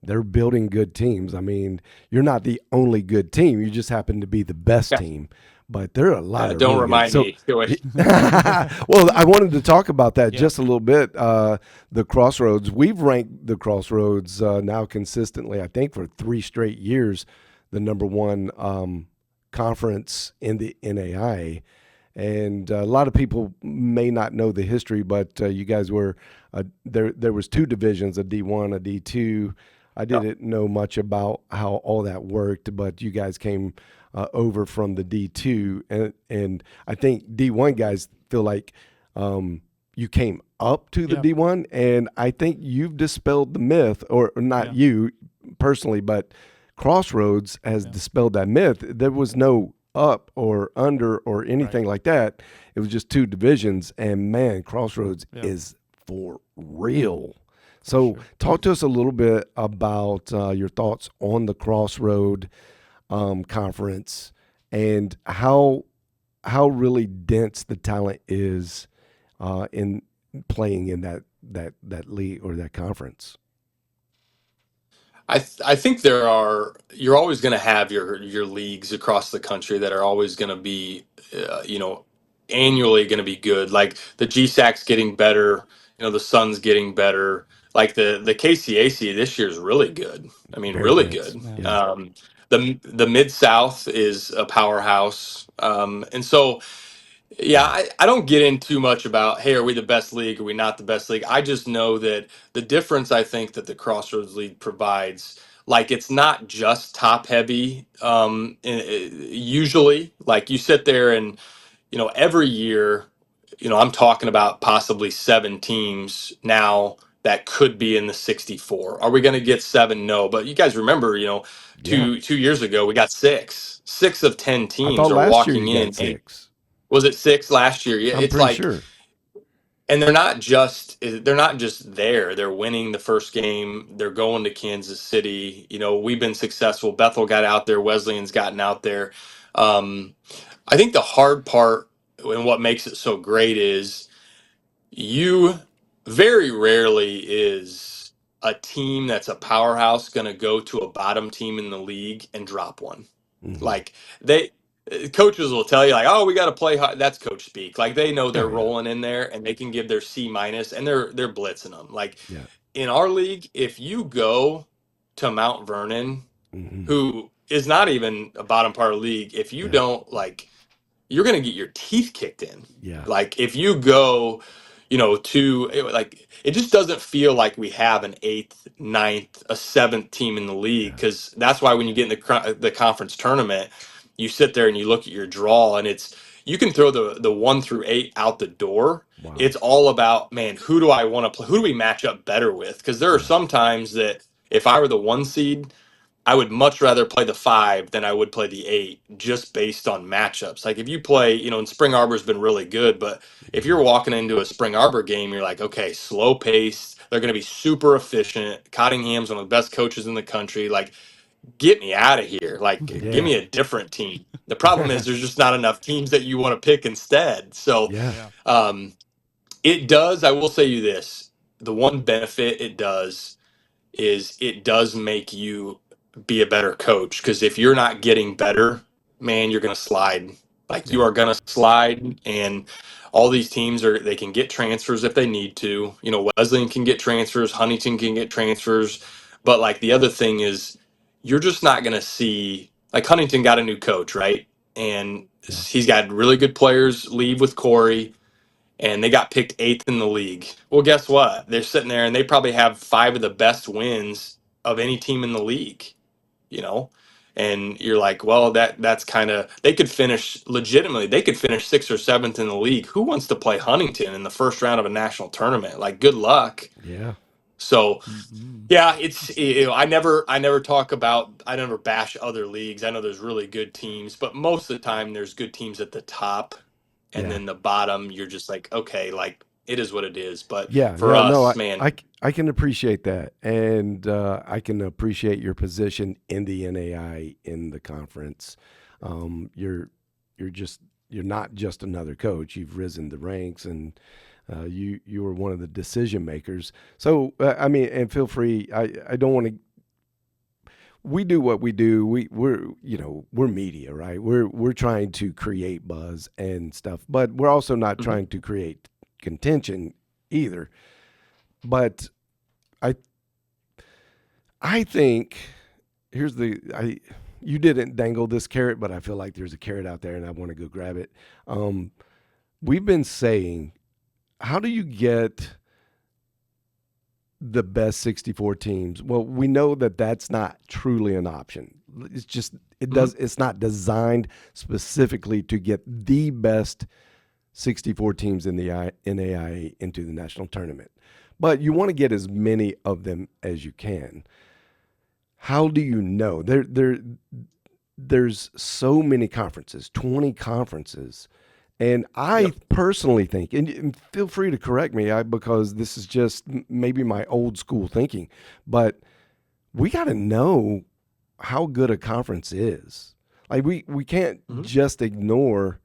They're building good teams. I mean, you're not the only good team. You just happen to be the best Yeah. team. But there are a lot of Don't really good. remind So, me. Go ahead. well, I wanted to talk about that Yeah. just a little bit. The Crossroads. We've ranked the Crossroads now consistently, I think, for 3 straight years, the number one conference in the NAIA. And a lot of people may not know the history, but you guys were there. There was two divisions: a D1, a D2. I Yeah. didn't know much about how all that worked, but you guys came over from the D2, and I think D1 guys feel like you came up to the Yeah. D1, and I think you've dispelled the myth, or not Yeah. you personally, but Crossroads has Yeah. dispelled that myth. There was no up or under or anything like that. It was just two divisions, and man, Crossroads Yeah. is for real. So, Sure. talk to us a little bit about your thoughts on the Crossroad conference and how really dense the talent is in playing in that league or that conference. I think you're always going to have your leagues across the country that are always going to be uh, you know annually going to be good. Like the GSAC's getting better, the Sun's getting better. Like the KCAC this year is really good. I mean, Very really good. good. Yeah. Yeah. The Mid South is a powerhouse, and so Yeah, I don't get in too much about, hey, are we the best league? Are we not the best league? I just know that the difference I think that the Crossroads League provides, like it's not just top heavy. Usually, like you sit there and every year, I'm talking about possibly 7 teams now that could be in the 64. Are we going to get seven? No, but you guys remember, Yeah. 2 years ago we got six. Six of 10 I teams thought are last year walking you in. got 6. Was it six last year? Yeah, I'm it's pretty like, sure. and they're not just there. They're winning the first game. They're going to Kansas City. We've been successful. Bethel got out there. Wesleyan's gotten out there. Um, I think the hard part and what makes it so great is you very rarely is a team that's a powerhouse going to go to a bottom team in the league and drop one. Hmm. Like they coaches will tell you like, oh, we got to play hard. That's coach speak. Like they know Oh they're yeah. rolling in there and they can give their C minus and they're blitzing them. Like Yeah. in our league, if you go to Mount Vernon, Hmm. who is not even a bottom part of the league, if you Yeah. don't like, you're going to get your teeth kicked in. Yeah. Like if you go, like it just doesn't feel like we have an eighth, ninth, a seventh team in the league Yeah. because that's why when you get in the conference tournament, you sit there and you look at your draw and you can throw the 1 through 8 out the door. Wow. It's all about, man, who do I want to play? Who do we match up better with? Because there are Yeah. some times that if I were the 1 seed, I would much rather play the 5 than I would play the 8 just based on matchups. Like if you play, and Spring Arbor's been really good, but if Hmm. you're walking into a Spring Arbor game, you're like, okay, slow pace. They're going to be super efficient. Cottingham's one of the best coaches in the country. Like, get me out of here. Like, give Yeah. me a different team. The problem is there's just not enough teams that you want to pick instead. So, Yeah. Yeah. um, it does. I will say you this: the one benefit it does is it does make you be a better coach because if you're not getting better, man, you're going to slide. Like you Yeah. are going to slide, and all these teams they can get transfers if they need to. Wesleyan can get transfers, Huntington can get transfers, but like the other thing is, you're just not going to see like Huntington got a new coach, right? And Yeah. he's got really good players leave with Corey and they got picked eighth in the league. Well, guess what? They're sitting there and they probably have 5 of the best wins of any team in the league, you know? And you're like, well, that's kind of they could finish legitimately. They could finish 6th or 7th in the league. Who wants to play Huntington in the first round of a national tournament? Like, good luck. Yeah. So, Mm-mm. yeah, I never bash other leagues. I know there's really good teams, but most of the time there's good teams at the top and Yeah. then the bottom you're just like, okay, like it is what it is. But Yeah. for Yeah. No, us, man, I can appreciate that. And I can appreciate your position in the NAI in the conference. You're just you're not just another coach. You've risen the ranks and you were one of the decision makers. So I mean, and feel free. I don't want to. We do what we do. We're media, right? We're trying to create buzz and stuff, but we're also not Mhm. trying to create contention either. But I I think here's the I you didn't dangle this carrot, but I feel like there's a carrot out there, and I want to go grab it. Um, we've been saying, how do you get the best 64 teams? Well, we know that that's not truly an option. It's just Mhm. it's not designed specifically to get the best 64 teams in the NAIA into the national tournament. But you want to get as many of them as you can. How do you know? There's so many conferences, 20 conferences. And I Yep. personally think, and feel free to correct me, because this is just maybe my old school thinking, but we got to know how good a conference is. Like we can't Mhm. just ignore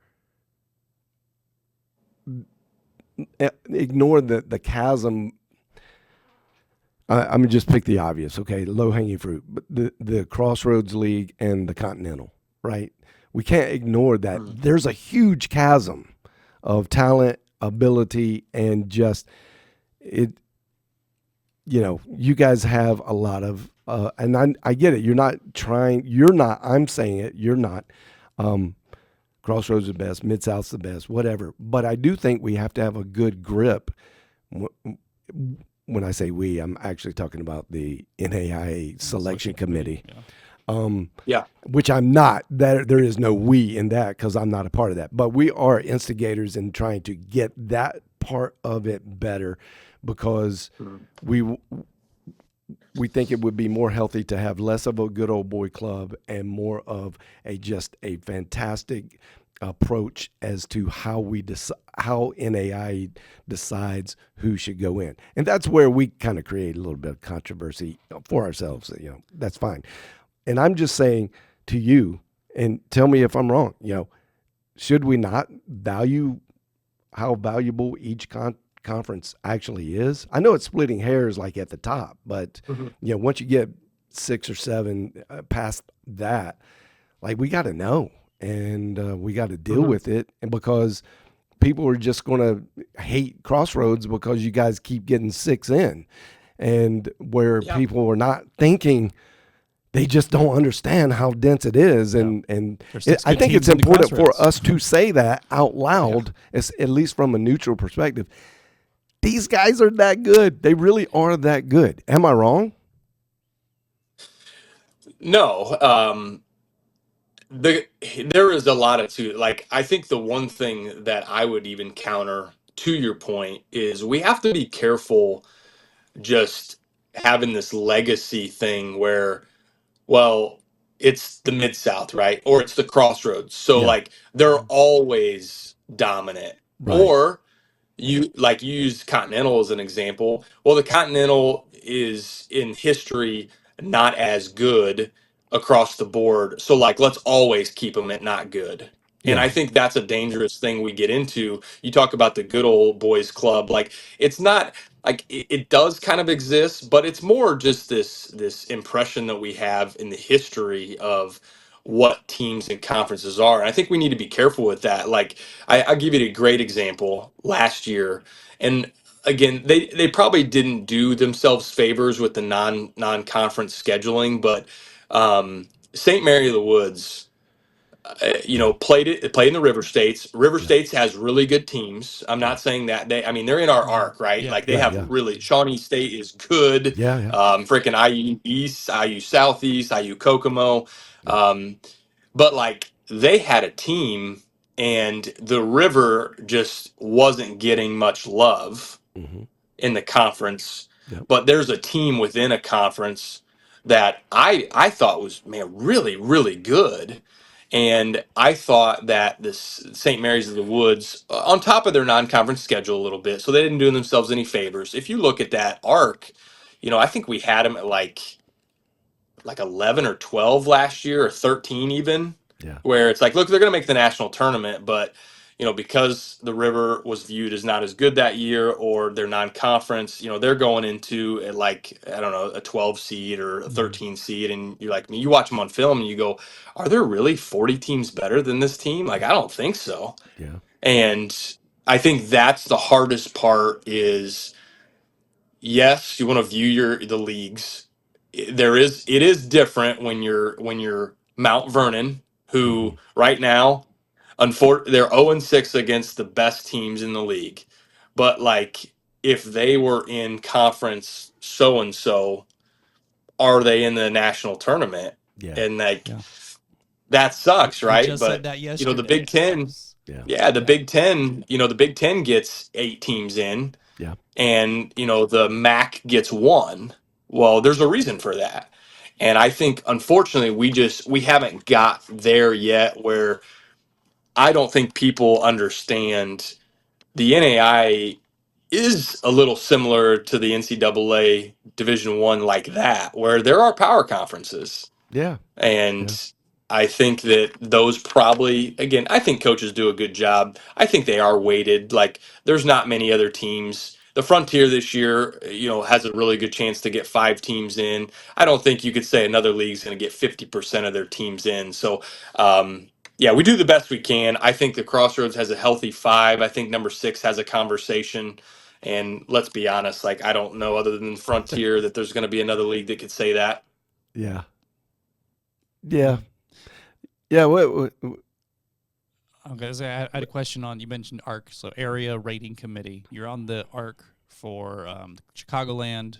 the chasm. I'm gonna just pick the obvious, okay, low hanging fruit, but the Crossroads League and the Continental, right? We can't ignore that. Mhm. There's a huge chasm of talent, ability, and just it. You guys have a lot of, and I get it. You're not trying. You're not. I'm saying it. You're not. Um, Crossroads is the best, Mid South's the best, whatever. But I do think we have to have a good grip. When I say we, I'm actually talking about the NAIA selection committee. Yeah. Which I'm not. There is no we in that because I'm not a part of that. But we are instigators in trying to get that part of it better because we think it would be more healthy to have less of a good old boy club and more of just a fantastic approach as to how how NAI decides who should go in. And that's where we kind of create a little bit of controversy for ourselves. That's fine. And I'm just saying to you, and tell me if I'm wrong, should we not value how valuable each conference actually is? I know it's splitting hairs like at the top, but once you get 6 or 7 past that, like we got to know and we got to deal with it. And because people are just going to hate Crossroads because you guys keep getting 6 in, and where people are not thinking. They just don't understand how dense it is, and I think it's important for us to say that out loud, at least from a neutral perspective. These guys are that good. They really are that good. Am I wrong? No. There is a lot of like, I think the one thing that I would even counter to your point is we have to be careful just having this legacy thing where, well, it's the Mid South, right? Or it's the Crossroads. So Yeah. like they're always dominant. Right. Or you use Continental as an example. Well, the Continental is in history not as good across the board. So like let's always keep them at not good. And Yeah. I think that's a dangerous thing we get into. You talk about the good old boys club. Like it's not like it does kind of exist, but it's more just this impression that we have in the history of what teams and conferences are. And I think we need to be careful with that. Like I'll give you a great example last year. And again, they probably didn't do themselves favors with the non-conference scheduling, but St. Mary of the Woods, played in the River States. River Yeah. States has really good teams. I'm Yeah. not saying that I mean, they're in our arc, right? Yeah. Like they Yeah. have Yeah. really, Shawnee State is good. Yeah. Yeah. Freaking IU East, IU Southeast, IU Kokomo. Yeah. But like they had a team and the River just wasn't getting much love Mm-hmm. in the conference. Yep. But there's a team within a conference that I thought was, man, really, really good. And I thought that this St. Mary's of the Woods, on top of their non-conference schedule a little bit, so they didn't do themselves any favors. If you look at that arc, I think we had them at like 11 or 12 last year, or 13 even, Yeah. where it's like, look, they're going to make the national tournament, but because the River was viewed as not as good that year, or their non-conference, they're going into like, I don't know, a 12 seed or a 13 seed, and you're like, you watch them on film and you go, are there really 40 teams better than this team? Like, I don't think so. Yeah. And I think that's the hardest part is, yes, you want to view the leagues. It is different when you're Mount Vernon, Mm-hmm. who right now, they're 0-6 against the best teams in the league. But like if they were in conference so and so, are they in the national tournament? Yeah. And like Yeah. that sucks, We right? just said But that the yesterday. Big Ten, Yeah. yeah, the Big Ten, the Big Ten gets 8 teams in, Yeah. and the MAC gets 1. Well, there's a reason for that. And I think unfortunately we haven't got there yet, where I don't think people understand the NAI is a little similar to the NCAA Division 1, like that, where there are power conferences. Yeah. Yeah. And I think that those probably, again, I think coaches do a good job. I think they are weighted. Like, there's not many other teams. The Frontier this year, has a really good chance to get 5 teams in. I don't think you could say another league's going to get 50% of their teams in. So, yeah, we do the best we can. I think the Crossroads has a healthy 5. I think number 6 has a conversation. And let's be honest, like, I don't know, other than Frontier, that there's going to be another league that could say that. Yeah. Yeah. Yeah. Okay, so I had a question on, you mentioned ARC, so Area Rating Committee. You're on the ARC for Chicagoland,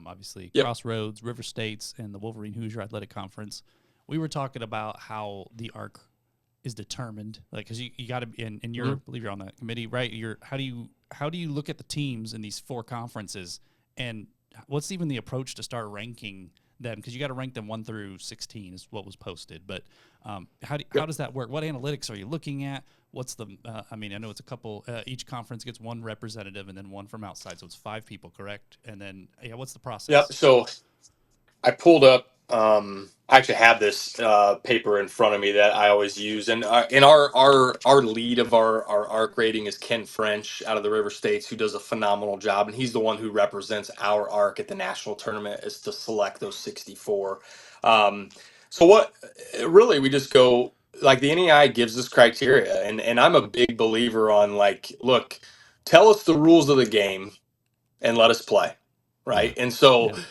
obviously Yep. Crossroads, River States, and the Wolverine Hoosier Athletic Conference. We were talking about how the ARC is determined, like, because you got to be, and you're, I believe you're on that committee, right? How do you look at the teams in these four conferences, and what's even the approach to start ranking them? Because you got to rank them 1 through 16 is what was posted, but how does that work? What analytics are you looking at? What's the? I mean, I know it's a couple. Each conference gets one representative and then one from outside, so it's 5 people, correct? And then what's the process? Yep. So I pulled up. I actually have this paper in front of me that I always use, and our lead of our arc rating is Ken French out of the River States, who does a phenomenal job, and he's the one who represents our arc at the national tournament, is to select those 64. So what really we just go, like, the NEI gives us criteria, and I'm a big believer on, like, look, tell us the rules of the game and let us play, Yeah. right? And so Yeah.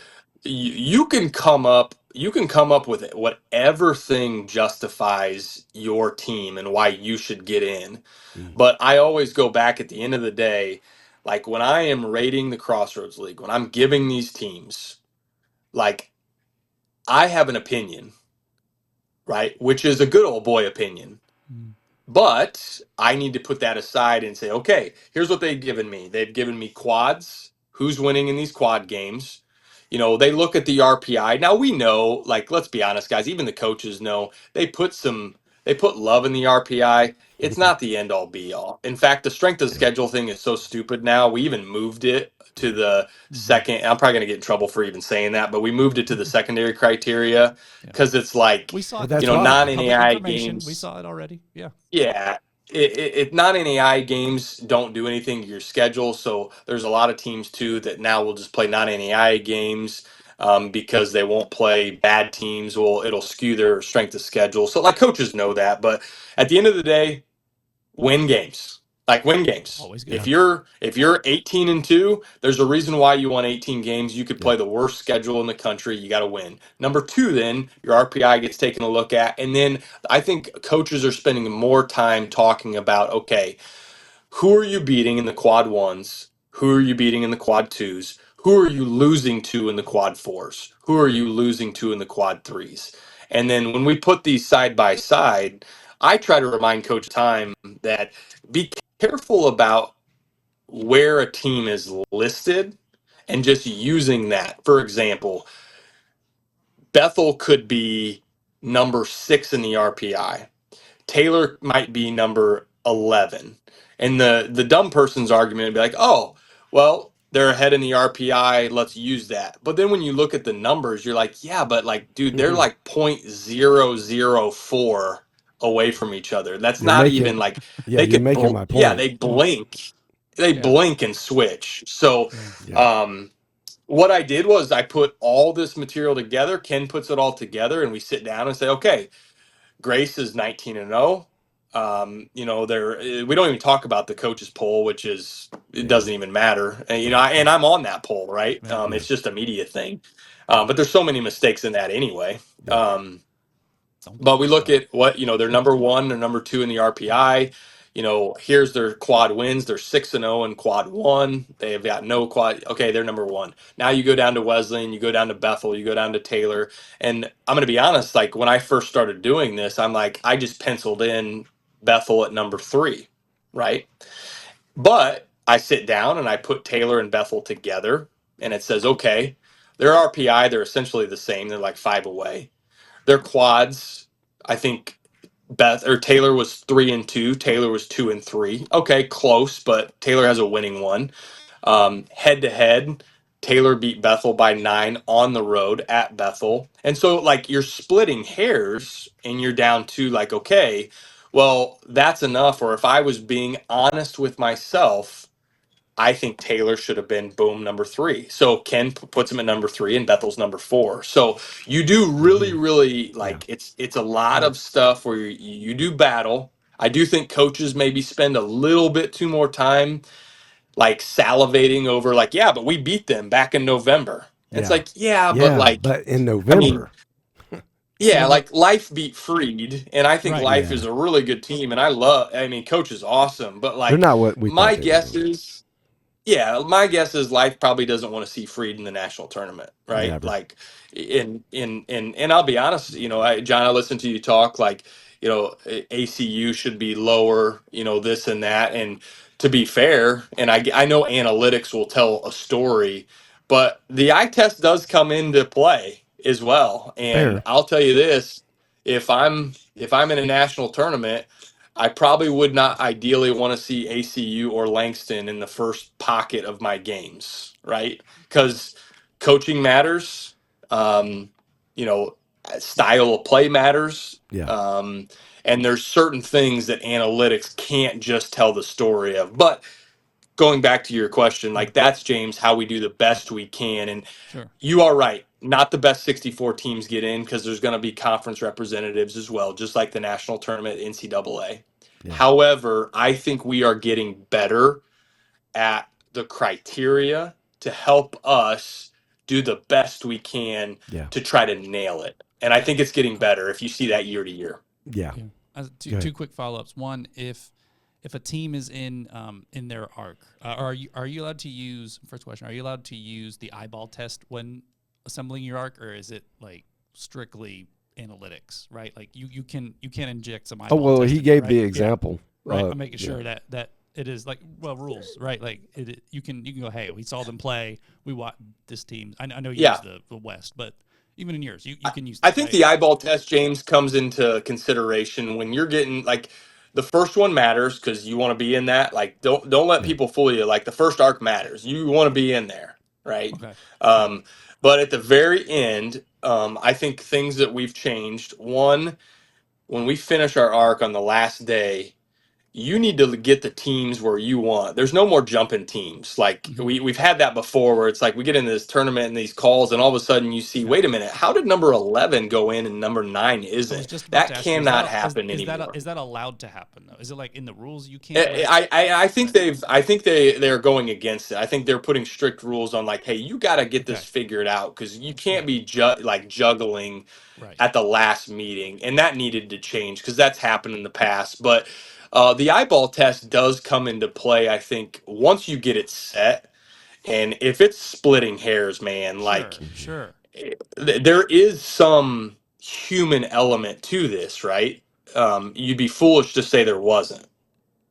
you can come up with whatever thing justifies your team and why you should get in. Mm. But I always go back at the end of the day, like when I am rating the Crossroads League, when I'm giving these teams, like, I have an opinion, right? Which is a good old boy opinion. Mm. But I need to put that aside and say, okay, here's what they've given me. They've given me quads, who's winning in these quad games. They look at the RPI. Now we know, like, let's be honest, guys, even the coaches know they put love in the RPI. It's not the end all be all. In fact, the strength of the Yeah. schedule thing is so stupid now. We even moved it to the Mm-hmm. second. I'm probably going to get in trouble for even saying that, but we moved it to the secondary criteria Yeah. because it's like, We saw Well, it. that's It's fine. public non-NAI information. We games. saw it already. Yeah. Yeah, non-NAI games don't do anything to your schedule. So there's a lot of teams too that now will just play non-NAI games because they won't play bad teams. Well, it'll skew their strength of schedule. So, like, coaches know that, but at the end of the day, win games. Like, win games. Always Yeah. good. If you're 18-2, there's a reason why you won 18 games. You could Yeah. play the worst schedule in the country. You got to win. Number two, then your RPI gets taken a look at, and then I think coaches are spending more time talking about, okay, who are you beating in the quad ones? Who are you beating in the quad twos? Who are you losing to in the quad fours? Who are you losing to in the quad threes? And then when we put these side by side, I try to remind Coach Time that be careful about where a team is listed and just using that. For example, Bethel could be number 6 in the RPI. Taylor might be number 11. And the dumb person's argument would be like, oh, well, they're ahead in the RPI. Let's use that. But then when you look at the numbers, you're like, yeah, but, like, dude, they're like 0.004 away from each other. That's You're not even making, like yeah, they you're could, making my yeah, point. they blink. They Yeah. blink and switch. So, Yeah. Yeah. what I did was I put all this material together. Ken puts it all together, and we sit down and say, okay, Grace is 19-0. We don't even talk about the coaches poll, which is, it Yeah. doesn't even matter. And, Right. and I'm on that poll, right? Yeah. Yeah. It's just a media thing. But there's so many mistakes in that anyway. Yeah. Don't get But me we look started. at what, they're number one, they're number two in the RPI. Here's their quad wins. They're 6-0 in quad one. They have got no quad. Okay, they're number one. Now you go down to Wesleyan, you go down to Bethel, you go down to Taylor. And I'm going to be honest, like, when I first started doing this, I'm like, I just penciled in Bethel at number 3, right? But I sit down and I put Taylor and Bethel together, and it says, okay, their RPI, they're essentially the same. They're like 5 away. Their quads, I think Taylor was 3-2. Taylor was 2-3. Okay, close, but Taylor has a winning one. Head to head, Taylor beat Bethel by 9 on the road at Bethel. And so, like, you're splitting hairs and you're down to, like, okay, well, that's enough. Or if I was being honest with myself, I think Taylor should have been, boom, number 3. So Ken puts him at number 3 and Bethel's number 4. So you do really, Hmm. really, Yeah. like, it's a lot Yeah. of stuff where you do battle. I do think coaches maybe spend a little bit too more time, like, salivating over, like, yeah, but we beat them back in November. And it's Yeah. like, yeah, but, Yeah. like, But in I mean, November. Yeah, So like Life beat Freed, and I think right. Life Yeah. is a really good team, and I mean, Coach is awesome, but They're like, not what we thought my they were guess going to be. is, yeah, my guess is Life probably doesn't want to see Freed in the national tournament, right? Never. Like, and I'll be honest, John, I listened to you talk like, ACU should be lower, this and that, and to be fair, and I know analytics will tell a story, but the eye test does come into play as well, and Fair. I'll tell you this: if I'm in a national tournament. I probably would not ideally want to see ACU or Langston in the first pocket of my games, right? Because coaching matters, um, you know, style of play matters, Yeah. and there's certain things that analytics can't just tell the story of. But going back to your question, Yeah. like that's James, how we do the best we can, and Sure. you are right. Not the best 64 teams get in because there's going to be conference representatives as well, just like the national tournament NCAA. Yeah. However, I think we are getting better at the criteria to help us do the best we can Yeah. to try to nail it. And I think it's getting Okay. better if you see that year to year. Yeah. Yeah. Two Go ahead. two quick follow ups. One, if a team is in their arc, are you allowed to use, first question, are you allowed to use the eyeball test when assembling your arc, or is it like strictly analytics, right? Like you can inject some Oh, eyeball well, test he in there, gave right? the Yeah. example. Right. I'm making Yeah. sure that it is like, well, rules, right? Like you can go, hey, we saw them play. We watched this team. I know you use Yeah. the West, but even in yours, you I, can use I that, think right? the eyeball test, James, comes into consideration when you're getting like the first one matters because you want to be in that. Like, don't let Yeah. people fool you. Like the first arc matters. You want to be in there, right? Okay. Sure. Um, but at the very end, I think things that we've changed. One, when we finish our arc on the last day, you need to get the teams where you want. There's no more jumping teams. Like Hmm. we've had that before where it's like we get into this tournament and these calls and all of a sudden you see, Yeah. wait a minute, how did number 11 go in and number 9 I was isn't? just about That to ask you, is that cannot happen anymore. is that allowed to happen though? Is it like in the rules you can't let? I think they're going against it. I think they're putting strict rules on like, hey, you got to get this Okay. figured out because you Yeah. can't be like juggling Right. at the last meeting, and that needed to change because that's happened in the past. But the eyeball test does come into play, I think, once you get it set, and if it's splitting hairs, man, like Sure. Sure. there is some human element to this, right? You'd be foolish to say there wasn't.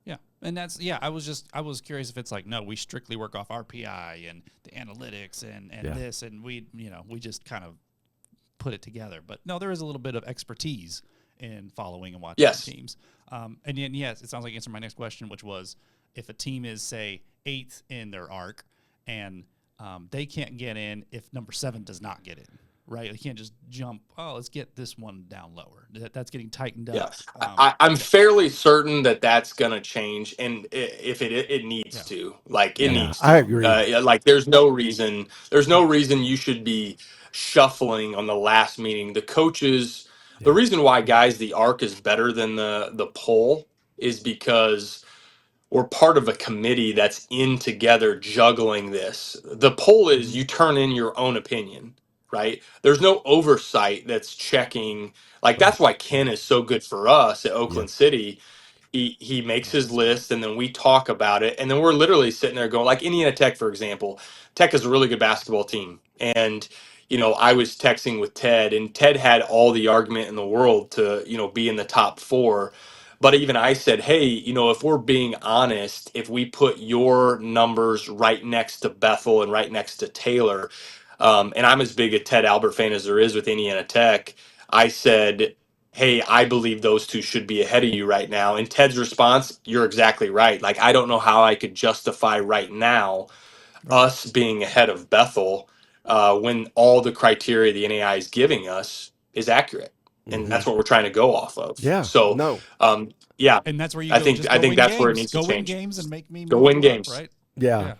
Yeah. And that's, yeah, I was curious if it's like, no, we strictly work off RPI and the analytics and Yeah. this, and we just kind of put it together. But no, there is a little bit of expertise in following and watching Yes. teams. And then, yes, it sounds like you answered my next question, which was if a team is, say, 8th in their arc and they can't get in if number 7 does not get in, right? They can't just jump, oh, let's get this one down lower. That's getting tightened Yeah, up. I'm Yeah. fairly certain that that's gonna change, and if it needs Yeah. to, like it Yeah. Yeah. needs I to. agree. Yeah, like there's no Yeah. reason you should be shuffling on the last meeting. The coaches, the Yeah. reason why guys the arc is better than the poll is because we're part of a committee that's in together juggling this. The poll is Hmm. you turn in your own opinion, right? There's no oversight that's checking. Like that's Right. why Ken is so good for us at Yeah. Oakland City. He makes Yeah. his That's smart. list and then we talk about it and then we're literally sitting there going like Indiana Tech, for example. Tech is a really good basketball team. And I was texting with Ted and Ted had all the argument in the world to be in the top four. But even I said, hey, if we're being honest, if we put your numbers right next to Bethel and right next to Taylor, and I'm as big a Ted Albert fan as there is with Indiana Tech, I said, hey, I believe those two should be ahead of you right now. And Ted's response, you're exactly right. Like, I don't know how I could justify right now Right. us being ahead of Bethel when all the criteria the NAI is giving us is accurate. And Hmm. that's what we're trying to go off of. Yeah. So, No. yeah, And that's where you I go, think just I go think win that's where it games. needs to Go win change. games and make me Go move win you up, games. right? Yeah. Yeah.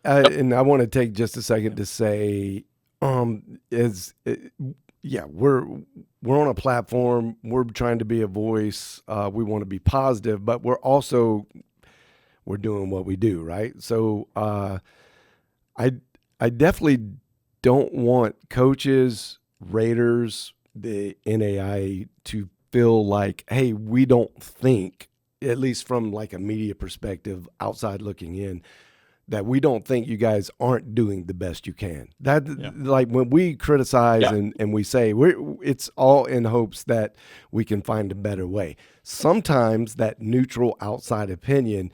And I want to take just a second Yeah. to say, is yeah, we're on a platform. We're trying to be a voice. We want to be positive, but we're doing what we do, right? So I I definitely don't want coaches, raters, the NAIA to feel like, hey, we don't think, at least from like a media perspective, outside looking in, that we don't think you guys aren't doing the best you can. That like when we criticize and we say it's all in hopes that we can find a better way. Sometimes that neutral outside opinion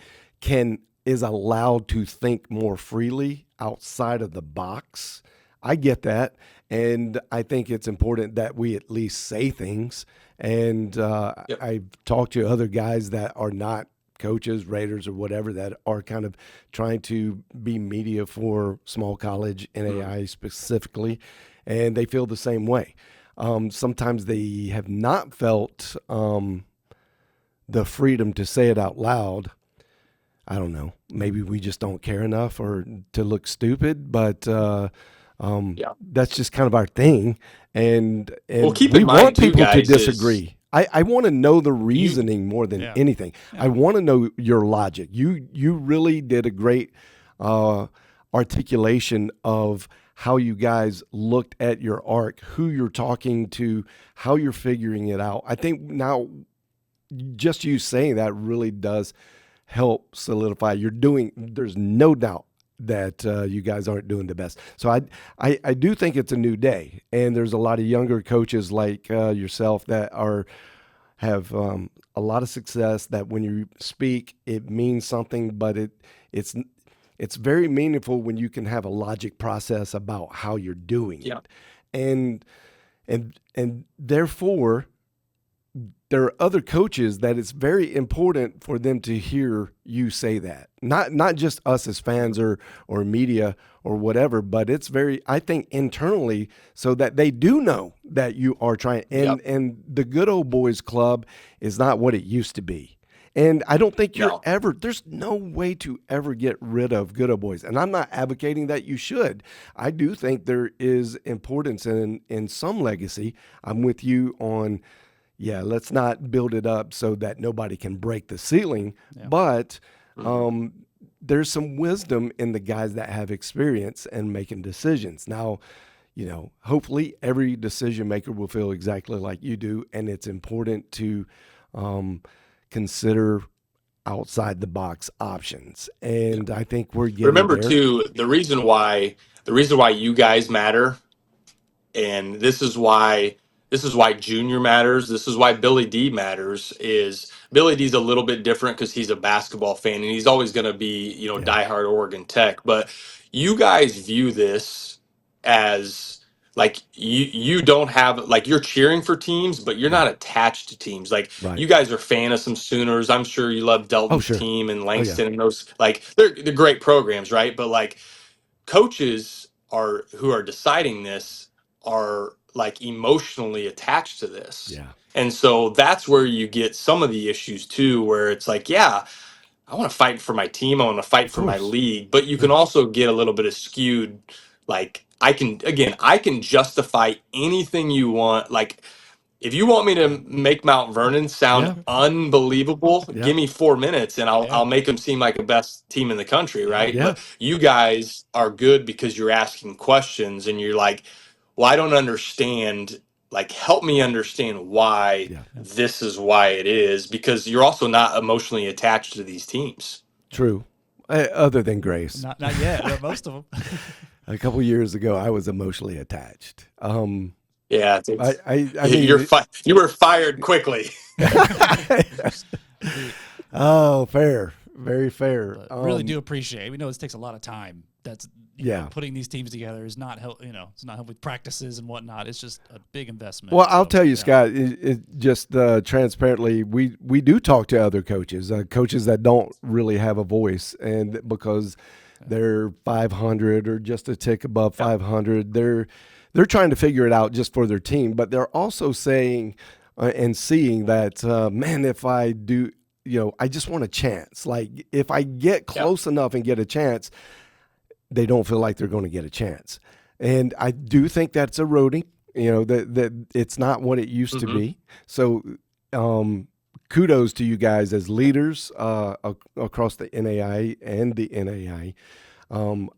is allowed to think more freely outside of the box. I get that. And I think it's important that we at least say things. And I've talked to other guys that are not coaches, Raiders, or whatever, that are kind of trying to be media for small college, NAIA specifically, and they feel the same way. Sometimes they have not felt the freedom to say it out loud. I don't know. Maybe we just don't care enough or to look stupid, but that's just kind of our thing. And keep we in mind want too, people to guys, disagree. I want to know the reasoning more than anything. I want to know your logic. You really did a great articulation of how you guys looked at your arc, who you're talking to, how you're figuring it out. I think now just you saying that really does help solidify there's no doubt that you guys aren't doing the best. So I do think it's a new day, and there's a lot of younger coaches like yourself that have a lot of success, that when you speak, it means something, but it's very meaningful when you can have a logic process about how you're doing it. And therefore, there are other coaches that it's very important for them to hear you say that. Not just us as fans or media or whatever, but it's very, I think, internally, so that they do know that you are trying. And the Good Old Boys Club is not what it used to be. And I don't think there's no way to ever get rid of Good Old Boys. And I'm not advocating that you should. I do think there is importance in some legacy. I'm with you on, let's not build it up so that nobody can break the ceiling. Yeah. But there's some wisdom in the guys that have experience and making decisions. Now, hopefully every decision maker will feel exactly like you do. And it's important to consider outside the box options. And I think we're getting Remember there. too, the reason why you guys matter, and this is why Junior matters, this is why Billy D matters, is Billy D's a little bit different because he's a basketball fan and he's always going to be, diehard Oregon Tech. But you guys view this as like you don't have, like, you're cheering for teams, but you're not attached to teams. Like, you guys are fan of some Sooners. I'm sure you love Delton's team and Langston and those, like, they're great programs, right? But like, coaches who are deciding this are like emotionally attached to this. Yeah. And so that's where you get some of the issues too, where it's like, I want to fight for my team, I want to fight for my league, but you can also get a little bit of skewed. Like, I can justify anything you want. Like, if you want me to make Mount Vernon sound unbelievable, give me 4 minutes and I'll make them seem like the best team in the country, right? But you guys are good because you're asking questions and you're like, well, I don't understand. Like, help me understand why this is why it is, because you're also not emotionally attached to these teams. True. Other than Grace. Not yet, but most of them. A couple years ago, I was emotionally attached. Yeah, I mean, you were fired quickly. Oh, fair, very fair. Really do appreciate. We know this takes a lot of time. That's putting these teams together is not help. It's not help with practices and whatnot. It's just a big investment. Well, I'll tell you, Scott. It just transparently, we do talk to other coaches, coaches that don't really have a voice, and because they're 500 or just a tick above 500, they're trying to figure it out just for their team, but they're also saying and seeing that, man, if I do, I just want a chance. Like, if I get close enough and get a chance, they don't feel like they're going to get a chance. And I do think that's eroding, that it's not what it used to be. So kudos to you guys as leaders across the NAIA and the NAIA. I'm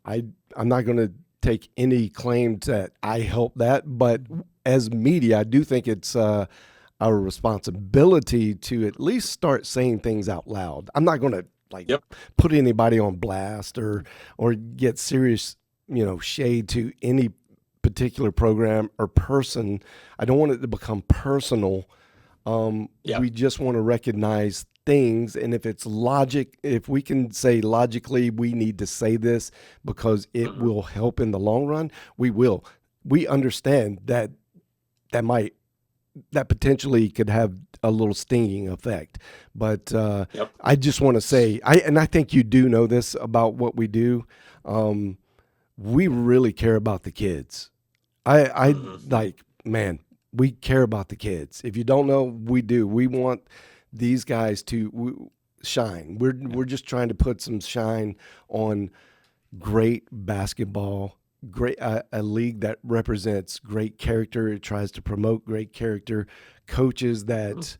not going to take any claim that I helped that, but as media, I do think it's our responsibility to at least start saying things out loud. I'm not going to like Yep. put anybody on blast or get serious, shade to any particular program or person. I don't want it to become personal. Yep. We just want to recognize things, and if it's logic, if we can say logically we need to say this because it will help in the long run, we will. We understand that that potentially could have a little stinging effect, but Yep. I just want to say, I think you do know this about what we do. We really care about the kids. I like, man, we care about the kids. If you don't know, we do. We want these guys to shine. We're just trying to put some shine on great basketball, great a league that represents great character. It tries to promote great character, coaches that.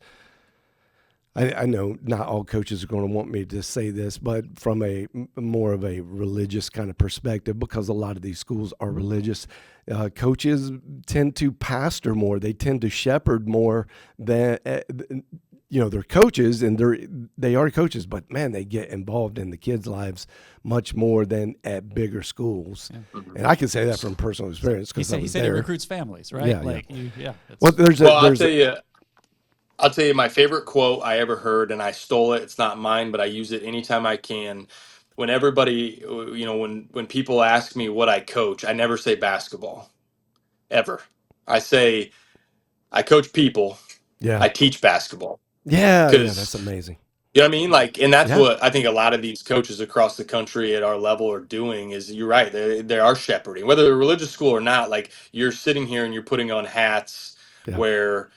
I know not all coaches are going to want me to say this, but from a more of a religious kind of perspective, because a lot of these schools are religious, coaches tend to pastor more. They tend to shepherd more than they're coaches, and they are coaches, but man, they get involved in the kids' lives much more than at bigger schools. Yeah. And I can say that from personal experience because he said he recruits families, right? Yeah. Well, I'll tell you my favorite quote I ever heard, and I stole it. It's not mine, but I use it anytime I can. When everybody, when people ask me what I coach, I never say basketball, ever. I say I coach people. Yeah. I teach basketball. Yeah, that's amazing. You know what I mean? Like, and that's what I think a lot of these coaches across the country at our level are doing is you're right. They are shepherding, whether they're religious school or not. Like you're sitting here and you're putting on hats where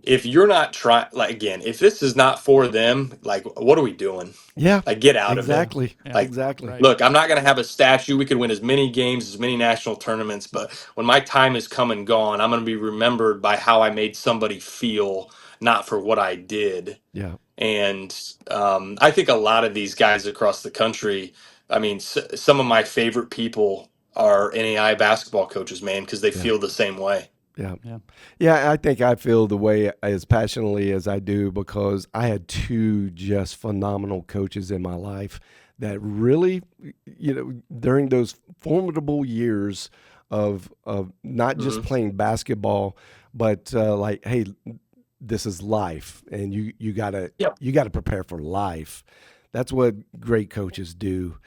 if you're not trying, like, again, if this is not for them, like, what are we doing? Yeah. Like, get out exactly. of it. Like, exactly. Right. Look, I'm not going to have a statue. We could win as many games, as many national tournaments, but when my time is come and gone, I'm going to be remembered by how I made somebody feel, not for what I did. Yeah. And I think a lot of these guys across the country, I mean, some of my favorite people are NAIA basketball coaches, man, because they feel the same way. Yeah, I think I feel the way as passionately as I do because I had two just phenomenal coaches in my life that really, during those formidable years of not just playing basketball, but like, hey, this is life, and you gotta prepare for life. That's what great coaches do,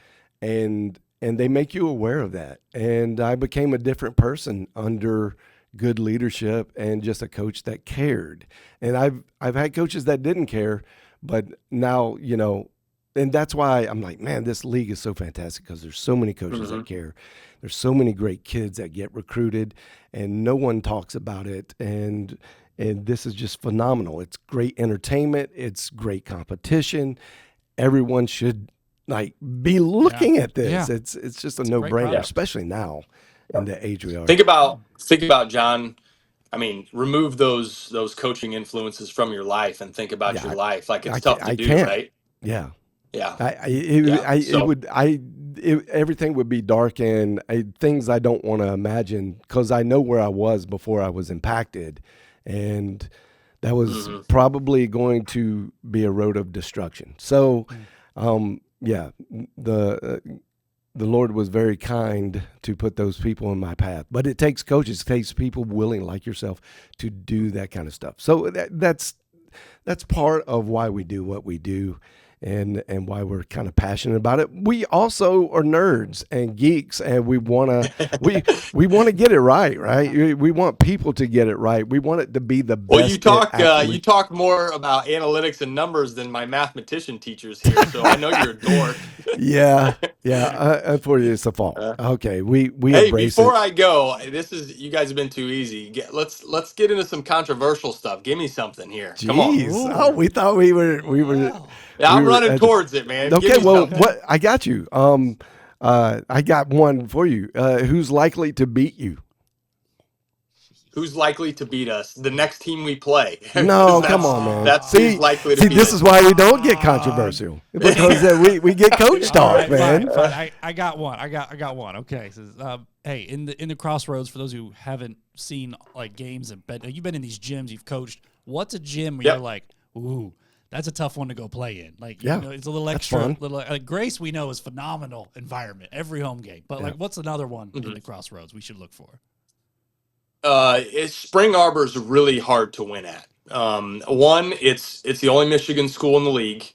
and they make you aware of that. And I became a different person under good leadership and just a coach that cared. And I've had coaches that didn't care, but now, and that's why I'm like, man, this league is so fantastic because there's so many coaches that care. There's so many great kids that get recruited and no one talks about it. And this is just phenomenal. It's great entertainment. It's great competition. Everyone should be looking at this. Yeah. It's just a no-brainer, especially now. In the age we are. Think about John. I mean, remove those coaching influences from your life and think about your life. Like it's tough to do, right? Yeah. So everything would be dark and things I don't want to imagine because I know where I was before I was impacted, and that was probably going to be a road of destruction. So, the Lord was very kind to put those people in my path. But it takes coaches, it takes people willing like yourself to do that kind of stuff. So that's part of why we do what we do and why we're kind of passionate about it. We also are nerds and geeks, and we want to we want to get it right? We want people to get it right. We want it to be the best. Well, you talk more about analytics and numbers than my mathematician teachers here, so I know you're a dork. Yeah. Unfortunately, it's a fault. Okay, we hey, embrace before it. I go, you guys have been too easy. Let's get into some controversial stuff. Give me something here. Jeez. Come on. Oh, we thought we were. Yeah, I'm running towards it, man. Okay, well, what I got you. I got one for you. Who's likely to beat you? Who's likely to beat us? The next team we play. No, come on, man. That's who's likely to beat this us. is why we don't get controversial because we get coach talk, right, man. Fine. I got one. I got one. Okay. So, Hey, in the crossroads, for those who haven't seen like games and you've been in these gyms, you've coached. What's a gym where you're Yep. like, ooh, that's a tough one to go play in? Like, Yeah, you know, it's a little that's extra. fun. Little like Grace, we know is phenomenal environment every home game. But like, what's another one in the crossroads we should look for? Spring Arbor is really hard to win at. One, it's the only Michigan school in the league.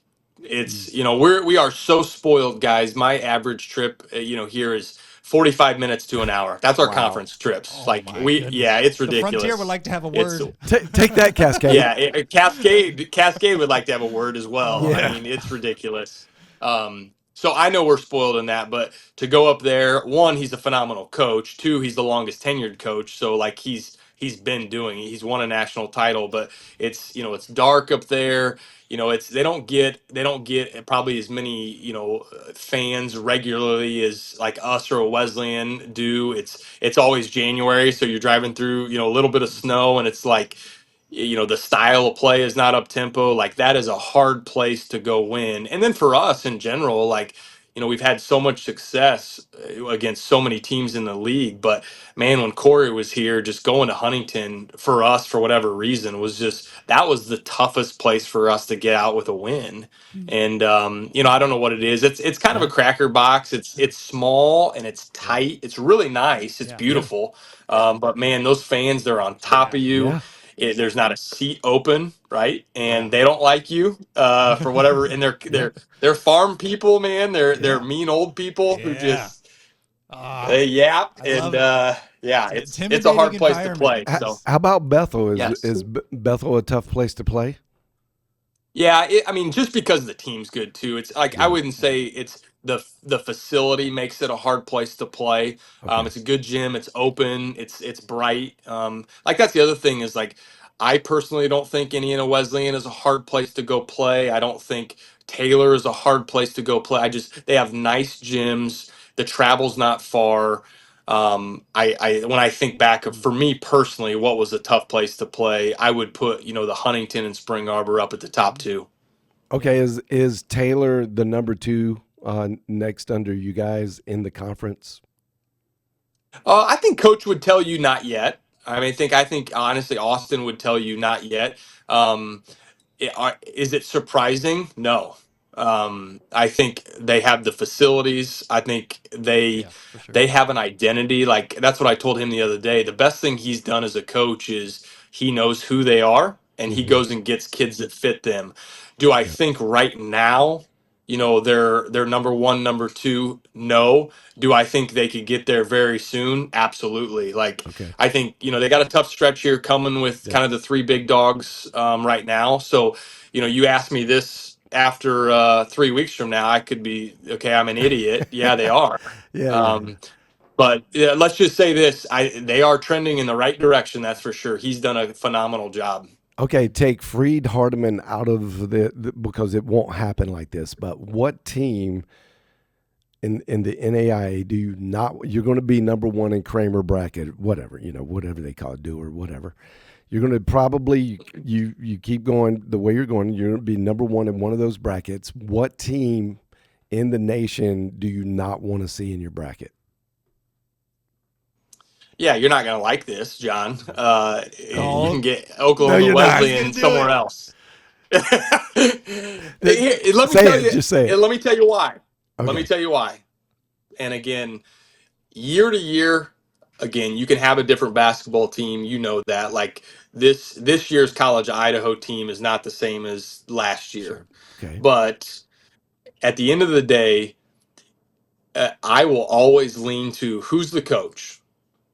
It's we are so spoiled, guys. My average trip, here is 45 minutes to an hour. That's our Wow. conference trips. Oh my goodness. It's The Frontier would ridiculous. like to have a It's word. Take that, Cascade. yeah, Cascade would like to have a word as well. I Yeah. mean, it's ridiculous. So I know we're spoiled in that, but to go up there, one, he's a phenomenal coach. Two, he's the longest tenured coach. So like he's been doing it. He's won a national title, but it's dark up there. It's they don't get probably as many fans regularly as like us or a Wesleyan do. It's always January, so you're driving through a little bit of snow, and it's like the style of play is not up tempo. Like that is a hard place to go win. And then for us in general, like we've had so much success against so many teams in the league, but man, when Corey was here, just going to Huntington for us for whatever reason was just that was the toughest place for us to get out with a win. And I don't know what it is. It's kind of a Yeah. cracker box. It's small and it's Yeah. tight. It's really nice. It's Yeah. Yeah. beautiful. But man, those fans, they're on top Yeah. of you. Yeah. There's not a seat open, right? Yeah. And they don't like you for whatever. And they're Yeah. they're farm people, man. They're Yeah. mean old people who Yeah. just Ah, they yap, I and love it. yeah, It's an it's a intimidating hard place to environment. play. So How about Bethel? yes. Is Bethel a tough place to play? Yeah, I mean, just because the team's good too. It's like I Yeah. wouldn't say it's the facility makes it a hard place to play. Okay. It's a good gym. It's open. It's bright. Like that's the other thing is like I personally don't think Indiana Wesleyan is a hard place to go play. I don't think Taylor is a hard place to go play. They have nice gyms. The travel's not far. I when I think back of for me personally, what was a tough place to play, I would put the Huntington and Spring Arbor up at the top two. Okay. Is Taylor the number two next under you guys in the conference? I think Coach would tell you not yet. I think honestly, Austin would tell you not yet. Um, is it surprising? No. I think they have the facilities. I think they Yeah, for sure. they have an identity. Like that's what I told him the other day. The best thing he's done as a coach is he knows who they are and he Mm-hmm. goes and gets kids that fit them. Do I Yeah. think right now, they're number one, number two? No. Do I think they could get there very soon? Absolutely. Like Okay. I think they got a tough stretch here coming with Yeah. kind of the three big dogs right now. So you ask me this after 3 weeks from now, I could be okay. I'm an idiot. Yeah, they are. Yeah. Yeah. Um, but yeah, let's just say this: they are trending in the right direction. That's for sure. He's done a phenomenal job. Okay, take Freed Hardeman out of because it won't happen like this. But what team in the NAIA do you not? You're going to be number one in Kramer bracket, whatever whatever they call it, do or whatever. You're going to probably you keep going the way you're going. You're going to be number one in one of those brackets. What team in the nation do you not want to see in your bracket? Yeah, you're not going to like this, John. You Oh, can get No, Oklahoma you're not. he's gonna Wesleyan do somewhere it. else. Let me Say tell it. you. Just say it. Let me tell you why. Let me Okay. tell you why. And again, year to year, again, you can have a different basketball team. You know that. Like this year's College Idaho team is not the same as last year. Sure. Okay. But at the end of the day, I will always lean to who's the coach.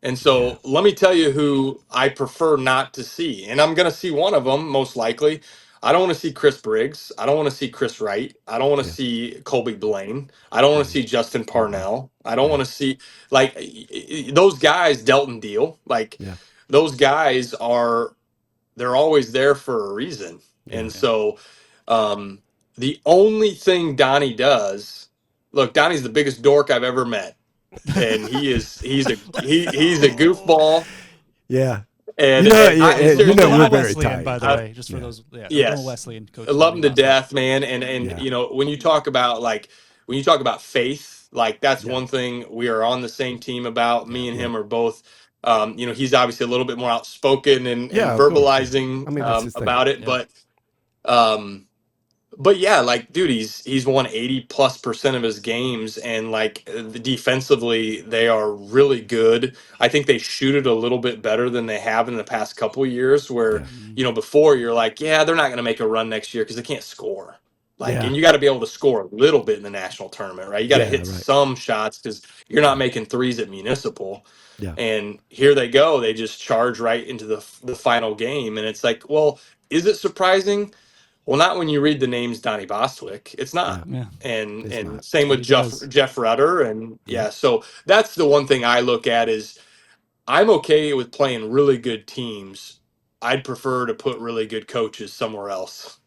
And Yeah. so let me tell you who I prefer not to see. And I'm going to see one of them most likely. I don't want to see Chris Briggs. I don't want to see Chris Wright. I don't want to Yeah. see Colby Blaine. I don't want to Mm-hmm. see Justin Mm-hmm. Parnell. I don't Yeah. want to see like those guys, Delton Deal. Like Yeah. those guys they're always there for a reason. Yeah. And so um, the only thing Donnie does, look, Donnie's the biggest dork I've ever met, and he's a goofball, Yeah. and, You know, and I yeah, you know seriously, we're Oklahoma very Wesleyan, tight. by the I way, just for Yeah. those, Oklahoma yes, Wesleyan I coach. love him to Awesome. death, man. And Yeah. when you talk about like when you talk about faith, like that's Yeah. one thing we are on the same team about. Yeah. Me and Yeah. him are both. He's obviously a little bit more outspoken and Yeah, of course. Yeah. verbalizing I mean, that's his thing. about it, Yeah. um, but yeah, like dude, he's won 80+% of his games, and like defensively, they are really good. I think they shoot it a little bit better than they have in the past couple of years. Where Yeah. before you're like, yeah, they're not going to make a run next year because they can't score. Like, Yeah. and you got to be able to score a little bit in the national tournament, right? You got to Yeah. hit Right. some shots because you're not Yeah. making threes at municipal. Yeah. And here they go. They just charge right into the final game. And it's like, well, is it surprising? Well, not when you read the names Donnie Bostwick. It's Yeah. not. Yeah. And It's not. same What with he does. Jeff Rudder. And Yep. yeah, so that's the one thing I look at is I'm okay with playing really good teams. I'd prefer to put really good coaches somewhere else.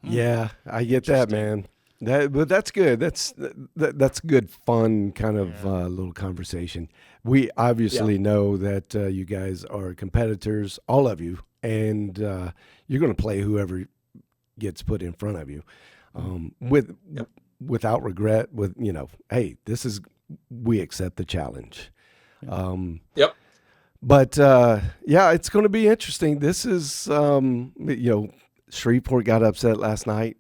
Yeah, I get that, Interesting. man. But that's good. That's good, fun kind of Yeah. little conversation. We Yeah. obviously know that you guys are competitors, all of you, and you're going to play whoever gets put in front of you, with Yep. without regret. With hey, this is we accept the challenge. Yep. But yeah, it's going to be interesting. This is Shreveport got upset last night.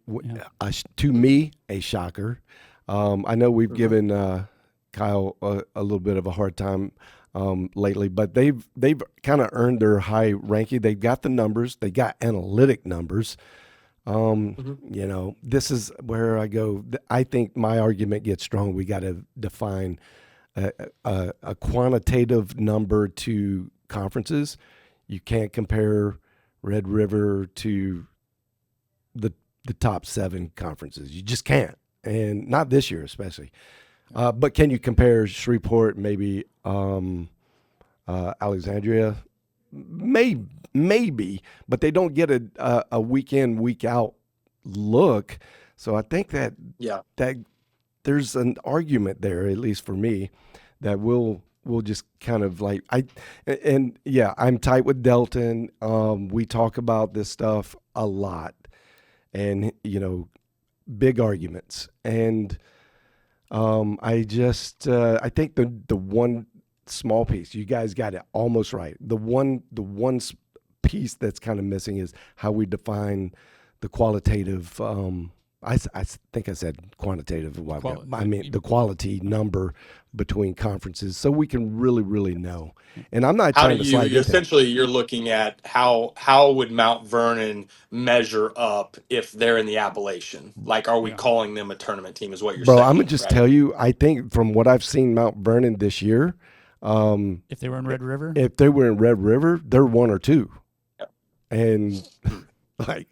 To me, a shocker. I know we've given Kyle a little bit of a hard time lately, but they've kind of earned their high ranking. They've got the numbers. They got analytic numbers. This is where I go. I think my argument gets strong. We got to define a quantitative number to conferences. You can't compare Red River to the top 7 conferences. You just can't, and not this year especially. But can you compare Shreveport, maybe Alexandria? Maybe, but they don't get a week in, week out look. So I think that there's an argument there, at least for me, that we'll just kind of like I'm tight with Delton. We talk about this stuff a lot, and big arguments. And I think the one small piece, you guys got it almost right. The one piece that's kind of missing is how we define the qualitative. I think I said quantitative. I mean the quality number between conferences, so we can really know. And I'm not How do trying to slide you into that. essentially you're looking at how would Mount Vernon measure up if they're in the Appalachian? Like, are we Yeah. calling them a tournament team? Is what you're Bro, saying, I'm gonna just right? tell you. I think from what I've seen Mount Vernon this year, If they were in Red River, if they were in Red River, they're 1 or 2, Yep. and like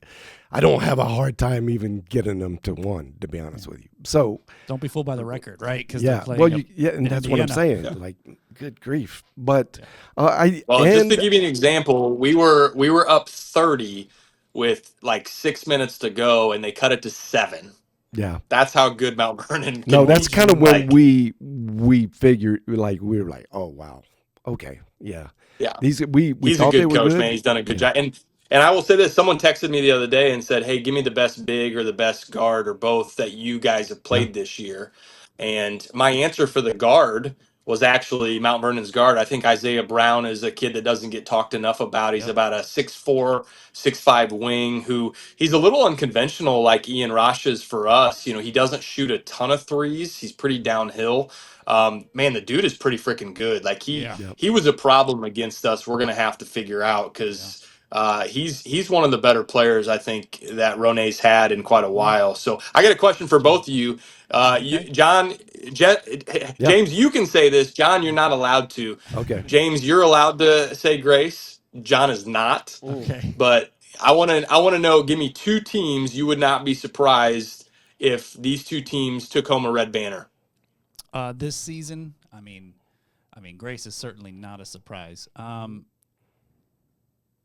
I don't have a hard time even getting them to 1, to be honest with you. So don't be fooled by the record, right? Because yeah, and that's what I'm saying. Like, good grief. But Just to give you an example, we were up 30 with like 6 minutes to go, and they cut it to 7. Yeah. That's how good Mount Vernon can No, that's be. kind of when Like, we figured, like, we were like, oh wow, okay, yeah. yeah. These we He's a thought they good were coach, good. man. He's done a good job. And I will say this: someone texted me the other day and said, "Hey, give me the best big or the best guard or both that you guys have Yeah. played this year." And my answer for the guard was actually Mount Vernon's guard. I think Isaiah Brown is a kid that doesn't get talked enough about. He's about a 6'4", 6'5" wing who he's a little unconventional, like Ian Rosh is for us. He doesn't shoot a ton of threes. He's pretty downhill. Man, the dude is pretty freaking good. Like he was a problem against us. We're gonna have to figure out because he's one of the better players I think that Rone's had in quite a while. So I got a question for both of you. John, Yeah. James, you can say this. John, you're not allowed to. Okay. James, you're allowed to say grace. John is not. Okay. But I want to know. Give me 2 teams you would not be surprised if these 2 teams took home a red banner. This season, I mean, Grace is certainly not a surprise. I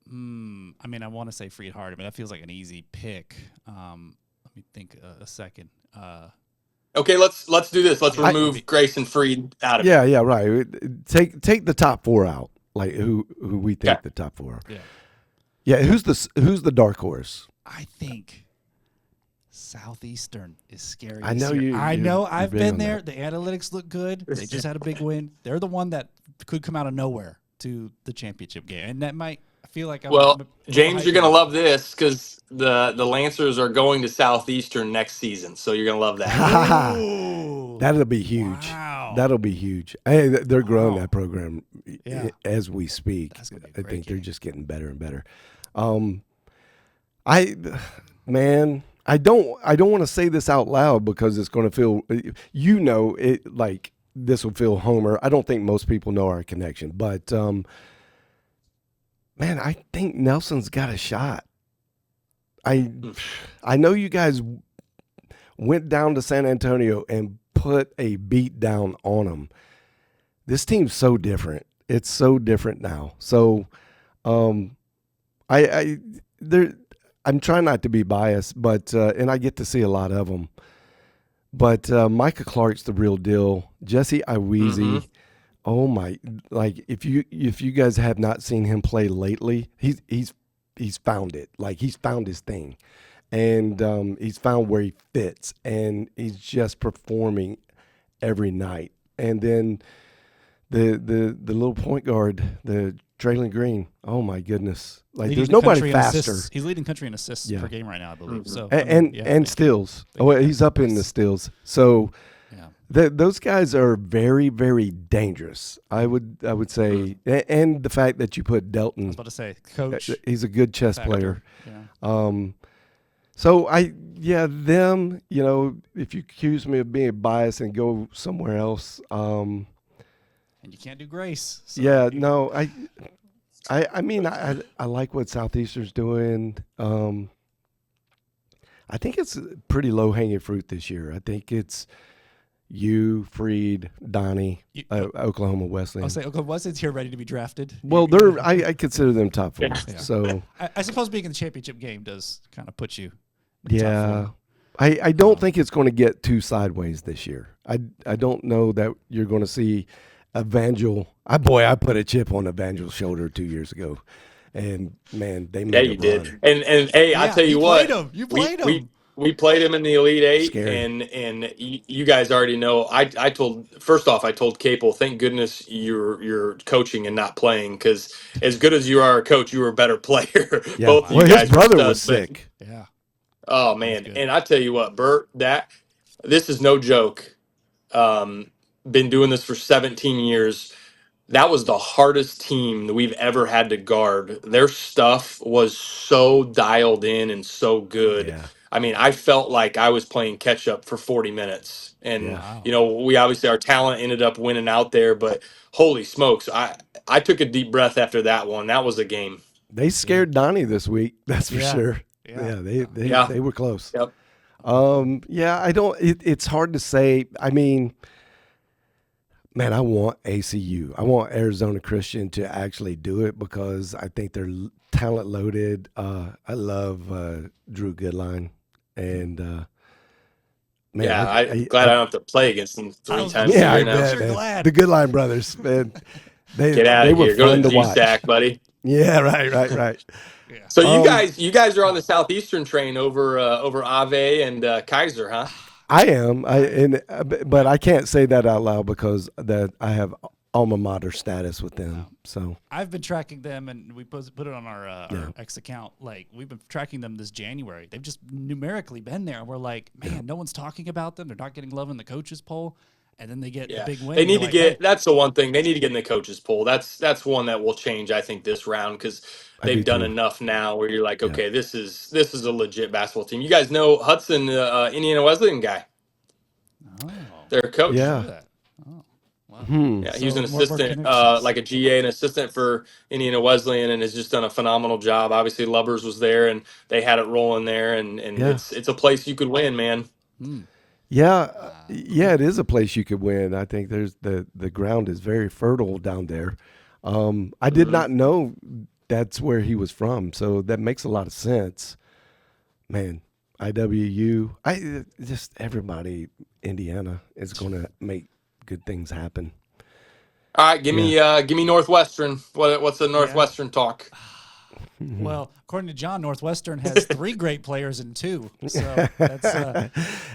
mean, I want to say Freed Hardy, but that feels like an easy pick. Let me think a second. Okay, let's do this. Let's remove Grace and Freed out of it. Yeah, right. Take the top 4 out. Like who we think the top 4 are. Yeah. Yeah, who's the dark horse? I think Southeastern is scary. I this know year. you- I you're- know. you're I've big been on there. that. The analytics look good. They just had a big win. They're the one that could come out of nowhere to the championship game, and that might feel like Well, James, you're gonna overhyping love this because the Lancers are going to Southeastern next season, so you're gonna love that. it. Ooh. That'll be huge. Wow. That'll be huge. Hey, they're growing Wow. that program Yeah. as we speak. That's gonna be a I great think they're game. just getting better and better. I don't want to say this out loud because it's going to feel, it like this will feel homer. I don't think most people know our connection, but man, I think Nelson's got a shot. I know you guys went down to San Antonio and put a beat down on them. This team's so different. It's so different now. So, I'm trying not to be biased, but and I get to see a lot of them. But Micah Clark's the real deal. Jesse Iweezy, oh my! Like if you guys have not seen him play lately, he's found it. Like he's found his thing, and he's found where he fits, and he's just performing every night. And then the little point guard, the Traylon Green. Oh my goodness! Like Leading there's the nobody country in faster. assists. He's leading country in assists Yeah. per game right now, I believe. So And steals. Oh, he's up in the steals. So Yeah. those guys are very, very dangerous. I would say, and the fact that you put I Delton, was about to say, coach. he's a good chess factor. player. Yeah. So them. If you accuse me of being biased and go somewhere else, And you can't do Grace. So yeah, you- no, I mean, I like what Southeastern's doing. I think it's pretty low hanging fruit this year. I think it's you, Freed, Donnie, Oklahoma Wesleyan. I'll say Oklahoma Wesleyan's here ready to be drafted. Well, I consider them top four. Yeah. So I suppose being in the championship game does kind of put you. in the top yeah, four. I don't think it's going to get too sideways this year. I don't know that you're going to see Evangel. I put a chip on Evangel's shoulder 2 years ago, and man, they made Yeah, a you run. did. And hey, I tell you what, played him. You played him. we played him in the Elite Eight, Scary. and you guys already know. I told Capel, thank goodness you're coaching and not playing, because as good as you are a coach, you were a better player. Yeah. Both of Well, you guys his brother were was studs, but- sick. Yeah. Oh man, good. and I tell you what, Bert, this is no joke. Been doing this for 17 years. That was the hardest team that we've ever had to guard. Their stuff was so dialed in and so good. Yeah. I mean, I felt like I was playing catch up for 40 minutes. And Yeah. Wow. we obviously, our talent ended up winning out there, but holy smokes, I took a deep breath after that one. That was a game. They scared Donnie this week. That's for Yeah. sure. Yeah. Yeah, they were close. Yep. I don't. It's hard to say. I mean, man, I want ACU. I want Arizona Christian to actually do it because I think they're talent loaded. I love Drew Goodline, and man, Yeah, I'm glad I don't have to play against them I three was times gonna yeah, a I year now. bet, You're man. glad. The Goodline brothers, man. They Get out they of were here. Go fun to to the watch. G-Stack, buddy. Yeah, right. Yeah. So Um, you guys are on the Southeastern train over Ave and Kaiser, huh? I am. But I can't say that out loud because that I have alma mater status with them. So I've been tracking them, and we put it on our Yeah. X account. Like, we've been tracking them this January. They've just numerically been there, and we're like, man, no one's talking about them. They're not getting love in the coaches poll, and then they get Yeah, the big win. they and need you're to like, get. hey, That's the one thing they need to get in the coaches poll. That's one that will change, I think, this round, because I do they've done too. enough now where you're like, okay, this is a legit basketball team. You guys know Hudson, Indiana Wesleyan guy, oh, their coach. Yeah. that. Oh, wow. Yeah, he was So an more assistant, connections. like a GA, an assistant for Indiana Wesleyan, and has just done a phenomenal job. Obviously, Lubbers was there, and they had it rolling there, and Yeah. it's a place you could win, man. Yeah, it is a place you could win. I think there's the ground is very fertile down there. I did not know that's where he was from, so that makes a lot of sense. Man, IWU, just everybody, Indiana is going to make good things happen. All right, give me Northwestern. What's the Northwestern talk? Well, according to John, Northwestern has 3 great players and 2. So that's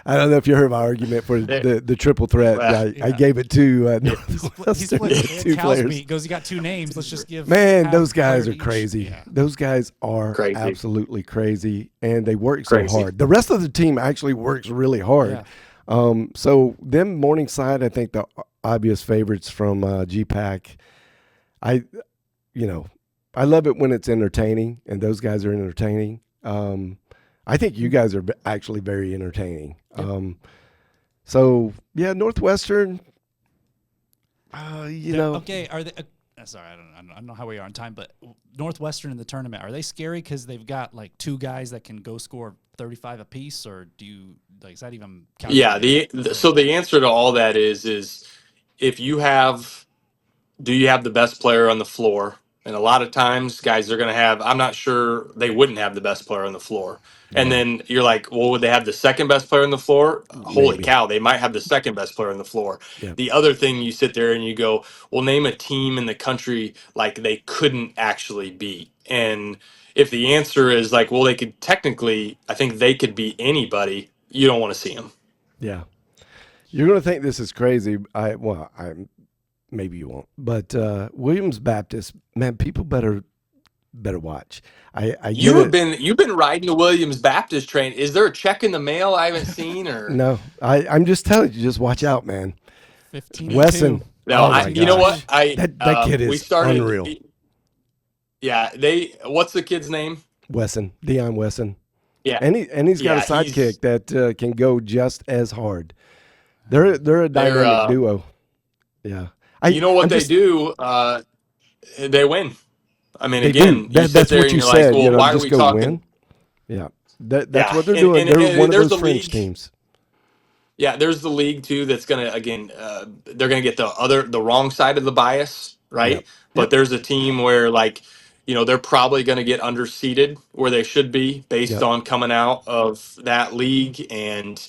I don't know if you heard my argument for Yeah. the triple threat. Well, I yeah. gave it to he Northwestern split with it. 2 Cow's players. beat. He goes, you got 2 names. Let's just give Man, half those player guys to are each. crazy. Yeah. Those guys are Crazy. absolutely crazy, and they work so Crazy. hard. The rest of the team actually works really hard. Yeah. So them Morningside, I think the obvious favorites from GPAC. I, you know, I love it when it's entertaining, and those guys are entertaining. I think you guys are actually very entertaining. Yep. So yeah, Northwestern. Okay, are they? Sorry, I don't know how we are on time, but Northwestern in the tournament, are they scary because they've got like 2 guys that can go score 35 apiece, or do you like is that even? Yeah. calculated? So the answer to all that is if you have, do you have the best player on the floor? And a lot of times, guys are going to have, I'm not sure they wouldn't have the best player on the floor. And Yeah, then you're like, well, would they have the second best player on the floor? Holy maybe. cow, they might have the second best player on the floor. Yeah, The other thing, you sit there and you go, well, name a team in the country like they couldn't actually beat. And if the answer is like, well, they could technically, I think they could beat anybody, you don't want to see them. yeah. You're gonna think this is crazy. I'm maybe you won't, but Williams Baptist, man, people better watch. I get it. You've been riding the Williams Baptist train. Is there a check in the mail I haven't seen or? No, I'm just telling you, just watch out, man. 15-2. Wesson. No, Oh my you know what? gosh, that kid We is started. unreal. Yeah, what's the kid's name? Wesson, Dion Wesson, Yeah, and he's got a yeah, sidekick that can go just as hard. They're a they're. dynamic duo. Yeah, You know what I'm they just do? They win. I mean, they do. again, you sit That's there what and you you're like, said. well, why are Just we go talking? win. Yeah, that's Yeah, what they're doing. They're one of there's those the French league. teams. Yeah, there's the league too that's gonna again they're gonna get the wrong side of the bias, Yep, right? But yep, there's a team where like, they're probably gonna get underseeded where they should be based yep. on coming out of that league, and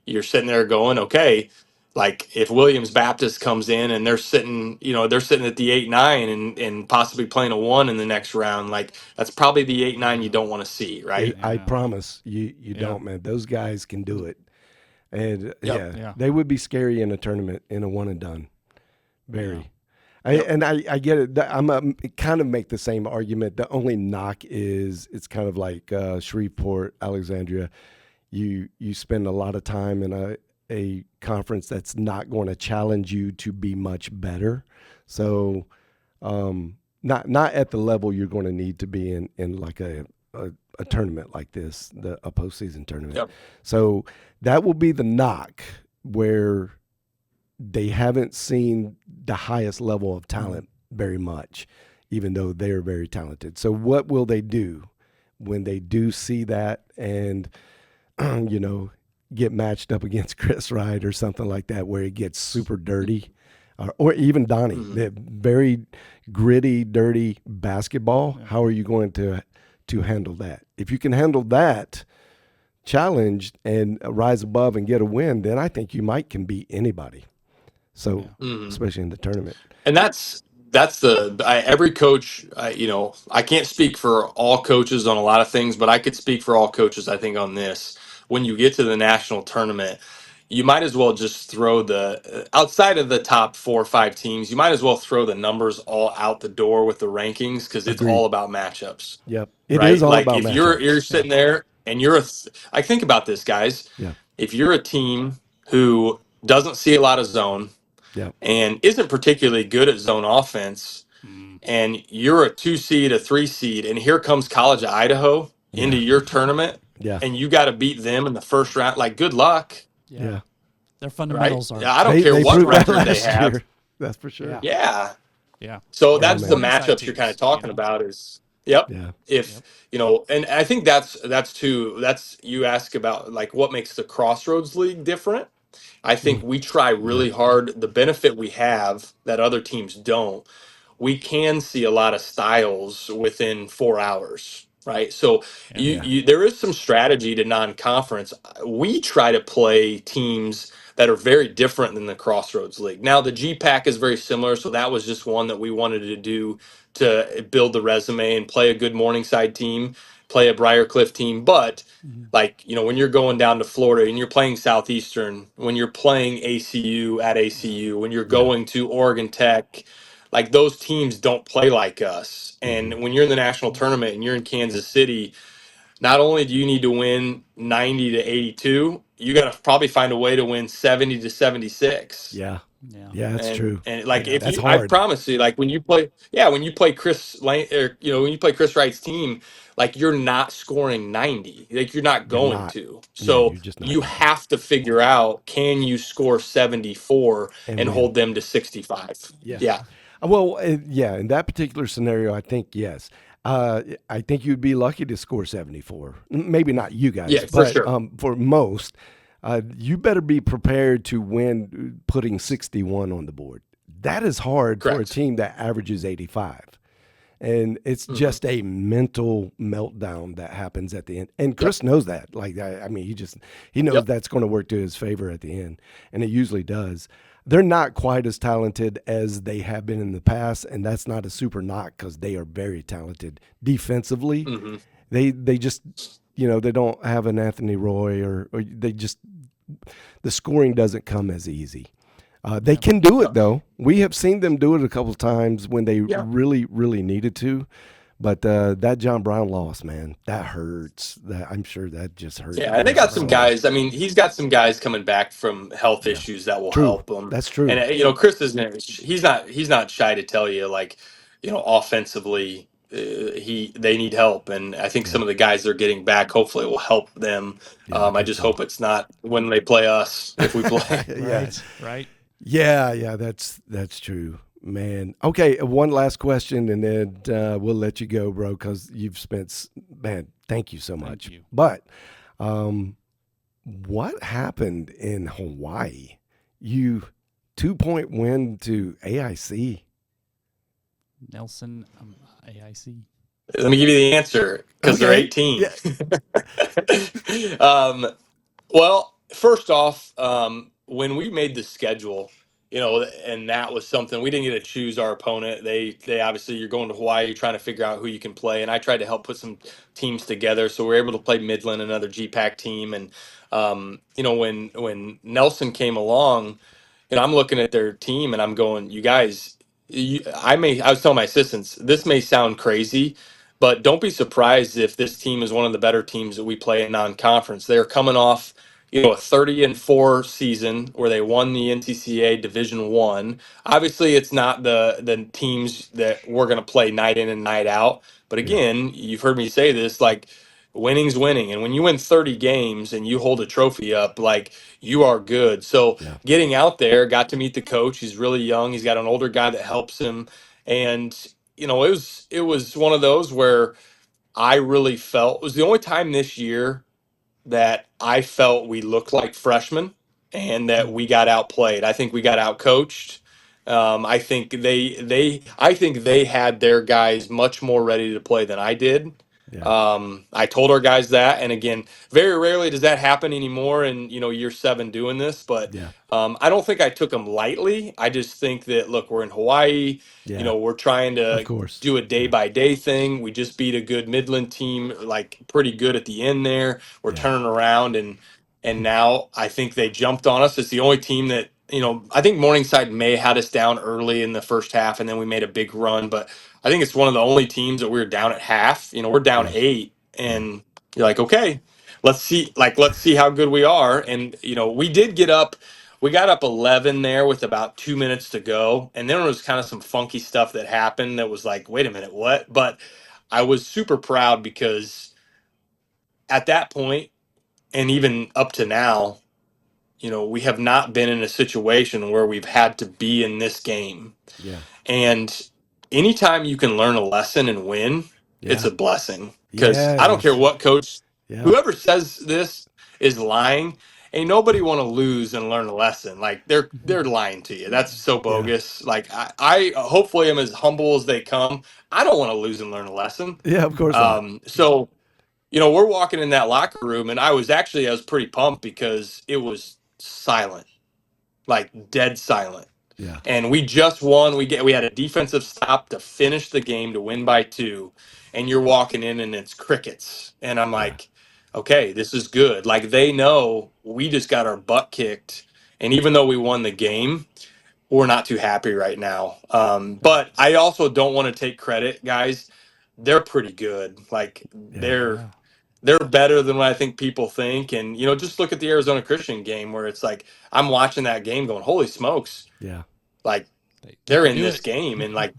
you're sitting there going, okay, like if Williams Baptist comes in and they're sitting at the 8-9 and possibly playing a 1 in the next round, like that's probably the 8-9 you don't want to see, right? I Yeah. promise you Yeah. don't, man. Those guys can do it, and Yep. yeah, Yeah. they would be scary in a tournament in a one and done. Very. Yep. I get it. I'm kind of make the same argument. The only knock is it's kind of like Shreveport, Alexandria. You spend a lot of time in a conference that's not going to challenge you to be much better. So not at the level you're going to need to be in like a tournament like this, a postseason tournament. Yep. So that will be the knock where they haven't seen the highest level of talent very much, even though they're very talented. So what will they do when they do see that and get matched up against Chris Wright or something like that, where it gets super dirty, or even Donnie, the very gritty, dirty basketball? How are you going to handle that? If you can handle that challenge and rise above and get a win, then I think you can beat anybody. So, especially in the tournament. And every coach, I can't speak for all coaches on a lot of things, but I could speak for all coaches, I think, on this. When you get to the national tournament, you might as well just throw outside of the top 4 or 5 teams, you might as well throw the numbers all out the door with the rankings, because it's Agreed. all about matchups, Yep. It is right? all Like about if you're matchups. sitting there and I think about this, guys. Yeah. If you're a team who doesn't see a lot of zone, Yep. and isn't particularly good at zone offense, and you're a 2 seed, a 3 seed, and here comes College of Idaho into Yeah. your tournament, Yeah. and you got to beat them in the first round, like good luck, Yeah. Their right? fundamentals are. Yeah, I don't They care they what proved that record they last have. year. That's for sure. Yeah. Yeah. Yeah. So Yeah, that's man. the Morningside matchups you're kind of teams, talking about is, yep. Yeah. If, and I think that's you ask about like what makes the Crossroads League different. I think we try Yeah. really hard. The benefit we have that other teams don't, we can see a lot of styles within 4 hours. right? So Yeah. there is some strategy to non-conference. We try to play teams that are very different than the Crossroads League. Now the GPAC is very similar, so that was just one that we wanted to do to build the resume and play a good Morningside team, play a Briarcliff team. But like, when you're going down to Florida and you're playing Southeastern, when you're playing ACU at ACU, when you're Yeah. going to Oregon Tech, like those teams don't play like us. And when you're in the national tournament and you're in Kansas City, not only do you need to win 90 to 82, you got to probably find a way to win 70 to 76. Yeah. Yeah. Yeah, that's true. And like Yeah. if That's you, I hard. promise you, like when you play, when you play Chris Lane, or when you play Chris Wright's team, like you're not scoring 90, like you're not You're going not. to. Yeah, So you're just not. you have to figure out, can you score 74 And and win. hold them to 65? Yeah. Yeah. Well, yeah, in that particular scenario, I think yes. I think you'd be lucky to score 74. Maybe not you guys, Yeah, for but sure. for most, you better be prepared to win putting 61 on the board. That is hard for a Correct. team that averages 85. And it's Hmm. just a mental meltdown that happens at the end. And Yep. Chris knows that. Like, I mean, he knows Yep. that's going to work to his favor at the end, and it usually does. They're not quite as talented as they have been in the past, and that's not a super knock because they are very talented defensively. Hmm. They just they don't have an Anthony Roy or they just the scoring doesn't come as easy. They Yeah. can do it Yep. though. We have seen them do it a couple of times when they Yeah. really, really needed to. But that John Brown loss, man, that hurts. That I'm sure that just hurt Yeah, and they hurt got your some soul. guys. I mean, he's got some guys coming back from health Yeah, issues that will true. help him. That's And true. Chris isn't. He's not shy to tell you, like, offensively, they need help, and I think Yeah, some of the guys they're getting back hopefully will help them. yeah, I I think just so. hope it's not when they play us if we play. Yeah, Right. Right. yeah. That's true, man. Okay, one last question, and then we'll let you go, bro, because you've spent. Man, thank you so much. Thank you. But what happened in Hawaii? You 2-point win to AIC. Nelson, AIC. Let me give you the answer because they're Okay. 18. Yeah. Well, first off, when we made the schedule, and that was something we didn't get to choose our opponent. They obviously, you're going to Hawaii, you're trying to figure out who you can play, and I tried to help put some teams together, so we were able to play Midland, another GPAC team, and when Nelson came along, I'm looking at their team and I'm going, you guys, I was telling my assistants, this may sound crazy, but don't be surprised if this team is one of the better teams that we play in non-conference. They're coming off, a 30-4 season where they won the NCCA Division One. Obviously, it's not the teams that we're going to play night in and night out. But Yeah. again, you've heard me say this, like winning's winning, and when you win 30 games and you hold a trophy up, like you are good. So Yeah. getting out there, got to meet the coach. He's really young. He's got an older guy that helps him, and it was one of those where I really felt it was the only time this year that I felt we looked like freshmen and that we got outplayed. I think we got outcoached. I think they had their guys much more ready to play than I did. Yeah. I told our guys that, and again, very rarely does that happen anymore. In year 7 doing this, but Yeah. I don't think I took them lightly. I just think that look, we're in Hawaii. Yeah. We're trying Of to course. do a day Yeah. by day thing. We just beat a good Midland team, like pretty good at the end there. We're Yeah. turning around, and now I think they jumped on us. It's the only team that I think Morningside may had us down early in the first half, and then we made a big run. But I think it's one of the only teams that we were down at half. We're down Yeah. 8, Yeah. and you're like, okay, let's see how good we are. And we did get up. We got up 11 there with about 2 minutes to go, and then there was kind of some funky stuff that happened that was like, wait a minute, what? But I was super proud because at that point, and even up to now, we have not been in a situation where we've had to be in this game. Yeah. And anytime you can learn a lesson and win, it's Yeah. a blessing. Because Yeah. It I don't care is. what coach, Yeah. whoever says this is lying. ain't nobody want to lose and learn a lesson. Like they're lying to you. That's so Yeah. bogus. Like I hopefully am as humble as they come. I don't want to lose and learn a lesson. Yeah, of course not. So we're walking in that locker room, and I was pretty pumped because it was silent, like dead silent. Yeah. And we just won. We had a defensive stop to finish the game to win by 2, and you're walking in and it's crickets. And I'm Yeah. like, okay, this is good. Like they know we just got our butt kicked, and even though we won the game, we're not too happy right now. But I also don't want to take credit, guys. They're pretty good. Like Yeah. they're better than what I think people think. And just look at the Arizona Christian game where it's like I'm watching that game going, holy smokes, Yeah. like They they're can in do this it. game. And like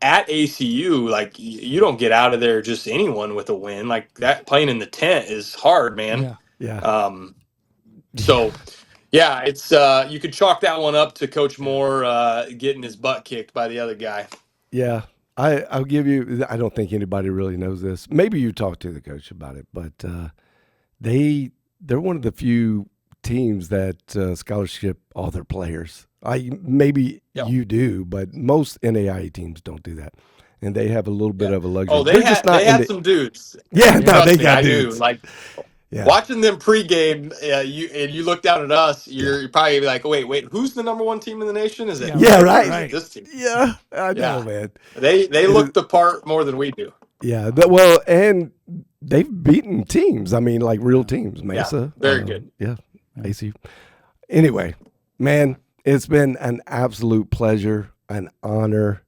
at ACU, like you don't get out of there just anyone with a win. Like that playing in the tent is hard, man. Yeah. Yeah. Um, Yeah. so yeah, it's you could chalk that one up to Coach Moore getting his butt kicked by the other guy. Yeah. I'll give you, I don't think anybody really knows this. Maybe you talked to the coach about it, but they're one of the few teams that scholarship all their players. Maybe Yep. you do, but most NAIA teams don't do that. And they have a little bit Yeah. of a luxury. Oh, They're just not they in had the, some dudes. yeah, no, Trust they me, I got knew. dudes. Like Yeah. watching them pregame, you look down at us. You're probably like, wait, who's the number 1 team in the nation? Is it? Yeah, Yeah, right, right. Is it right. this team? Yeah, I know, Yeah, man. they It is- look the part more than we do. Yeah, well, and they've beaten teams. I mean, like real teams. Mesa. very good. Yeah, AC. Anyway, man, it's been an absolute pleasure, an honor.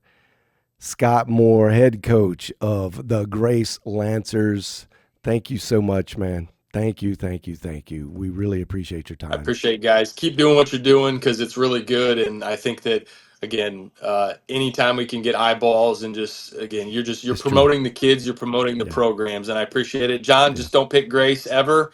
Scott Moore, head coach of the Grace Lancers. Thank you so much, man. Thank you. We really appreciate your time. I appreciate it, guys. Keep doing what you're doing because it's really good. And I think that again, anytime we can get eyeballs and just again, you're It's promoting the kids, you're promoting the Yeah. programs, and I appreciate it. John, just don't pick Grace ever.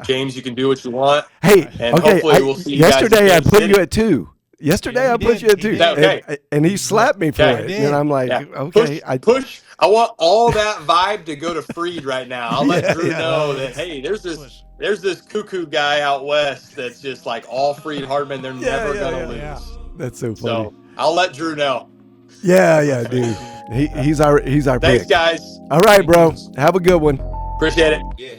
James, you can do what you want. Hey, And okay. hopefully we'll see you guys in Yesterday I Kansas put City. you at 2. Yesterday Yeah, I he put did. you at He 2, did. Okay. and he slapped me for Okay. it. He did. And I'm like, Yeah. okay, Push. I want all that vibe to go to Freed right now. I'll let Drew know that hey, there's this cuckoo guy out west that's just like all Freed Hardman. They're never gonna lose. Yeah. That's so funny. So I'll let Drew know. Yeah, dude. He's our Thanks, pick. guys. All right, bro. Have a good one. Appreciate it. Yeah.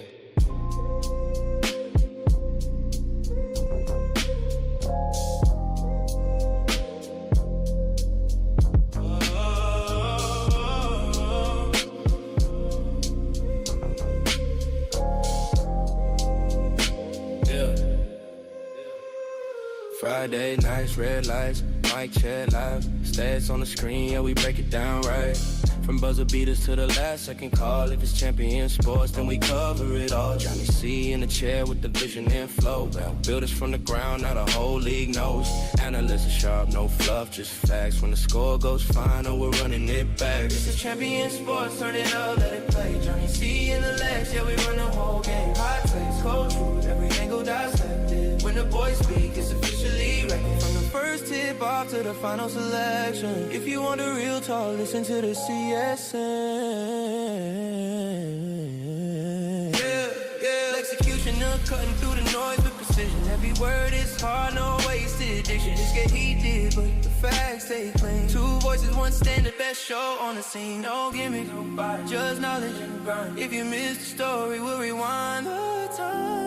Friday nights, red lights, mic check live. Stats on the screen, yeah, we break it down right. From buzzer beaters to the last second call. If it's champion sports, then we cover it all. Johnny C in the chair with the vision and flow. Build us from the ground, now the whole league knows. Analysts are sharp, no fluff, just facts. When the score goes final, we're running it back. This is champion sports, turn it up, let it play. Johnny C in the legs, yeah, we run the whole game. Hot takes, cold truth, every angle dissected. When the boys speak, it's officially wrecking. From the first tip off to the final selection. If you want the real talk, listen to the CSN. Yeah. Execution, cutting through the noise with precision. Every word is hard, no wasted diction. Just get heated, but the facts stay clean. Two voices, one standard, best show on the scene. No gimmick, just knowledge and grind. If you missed the story, we'll rewind the time.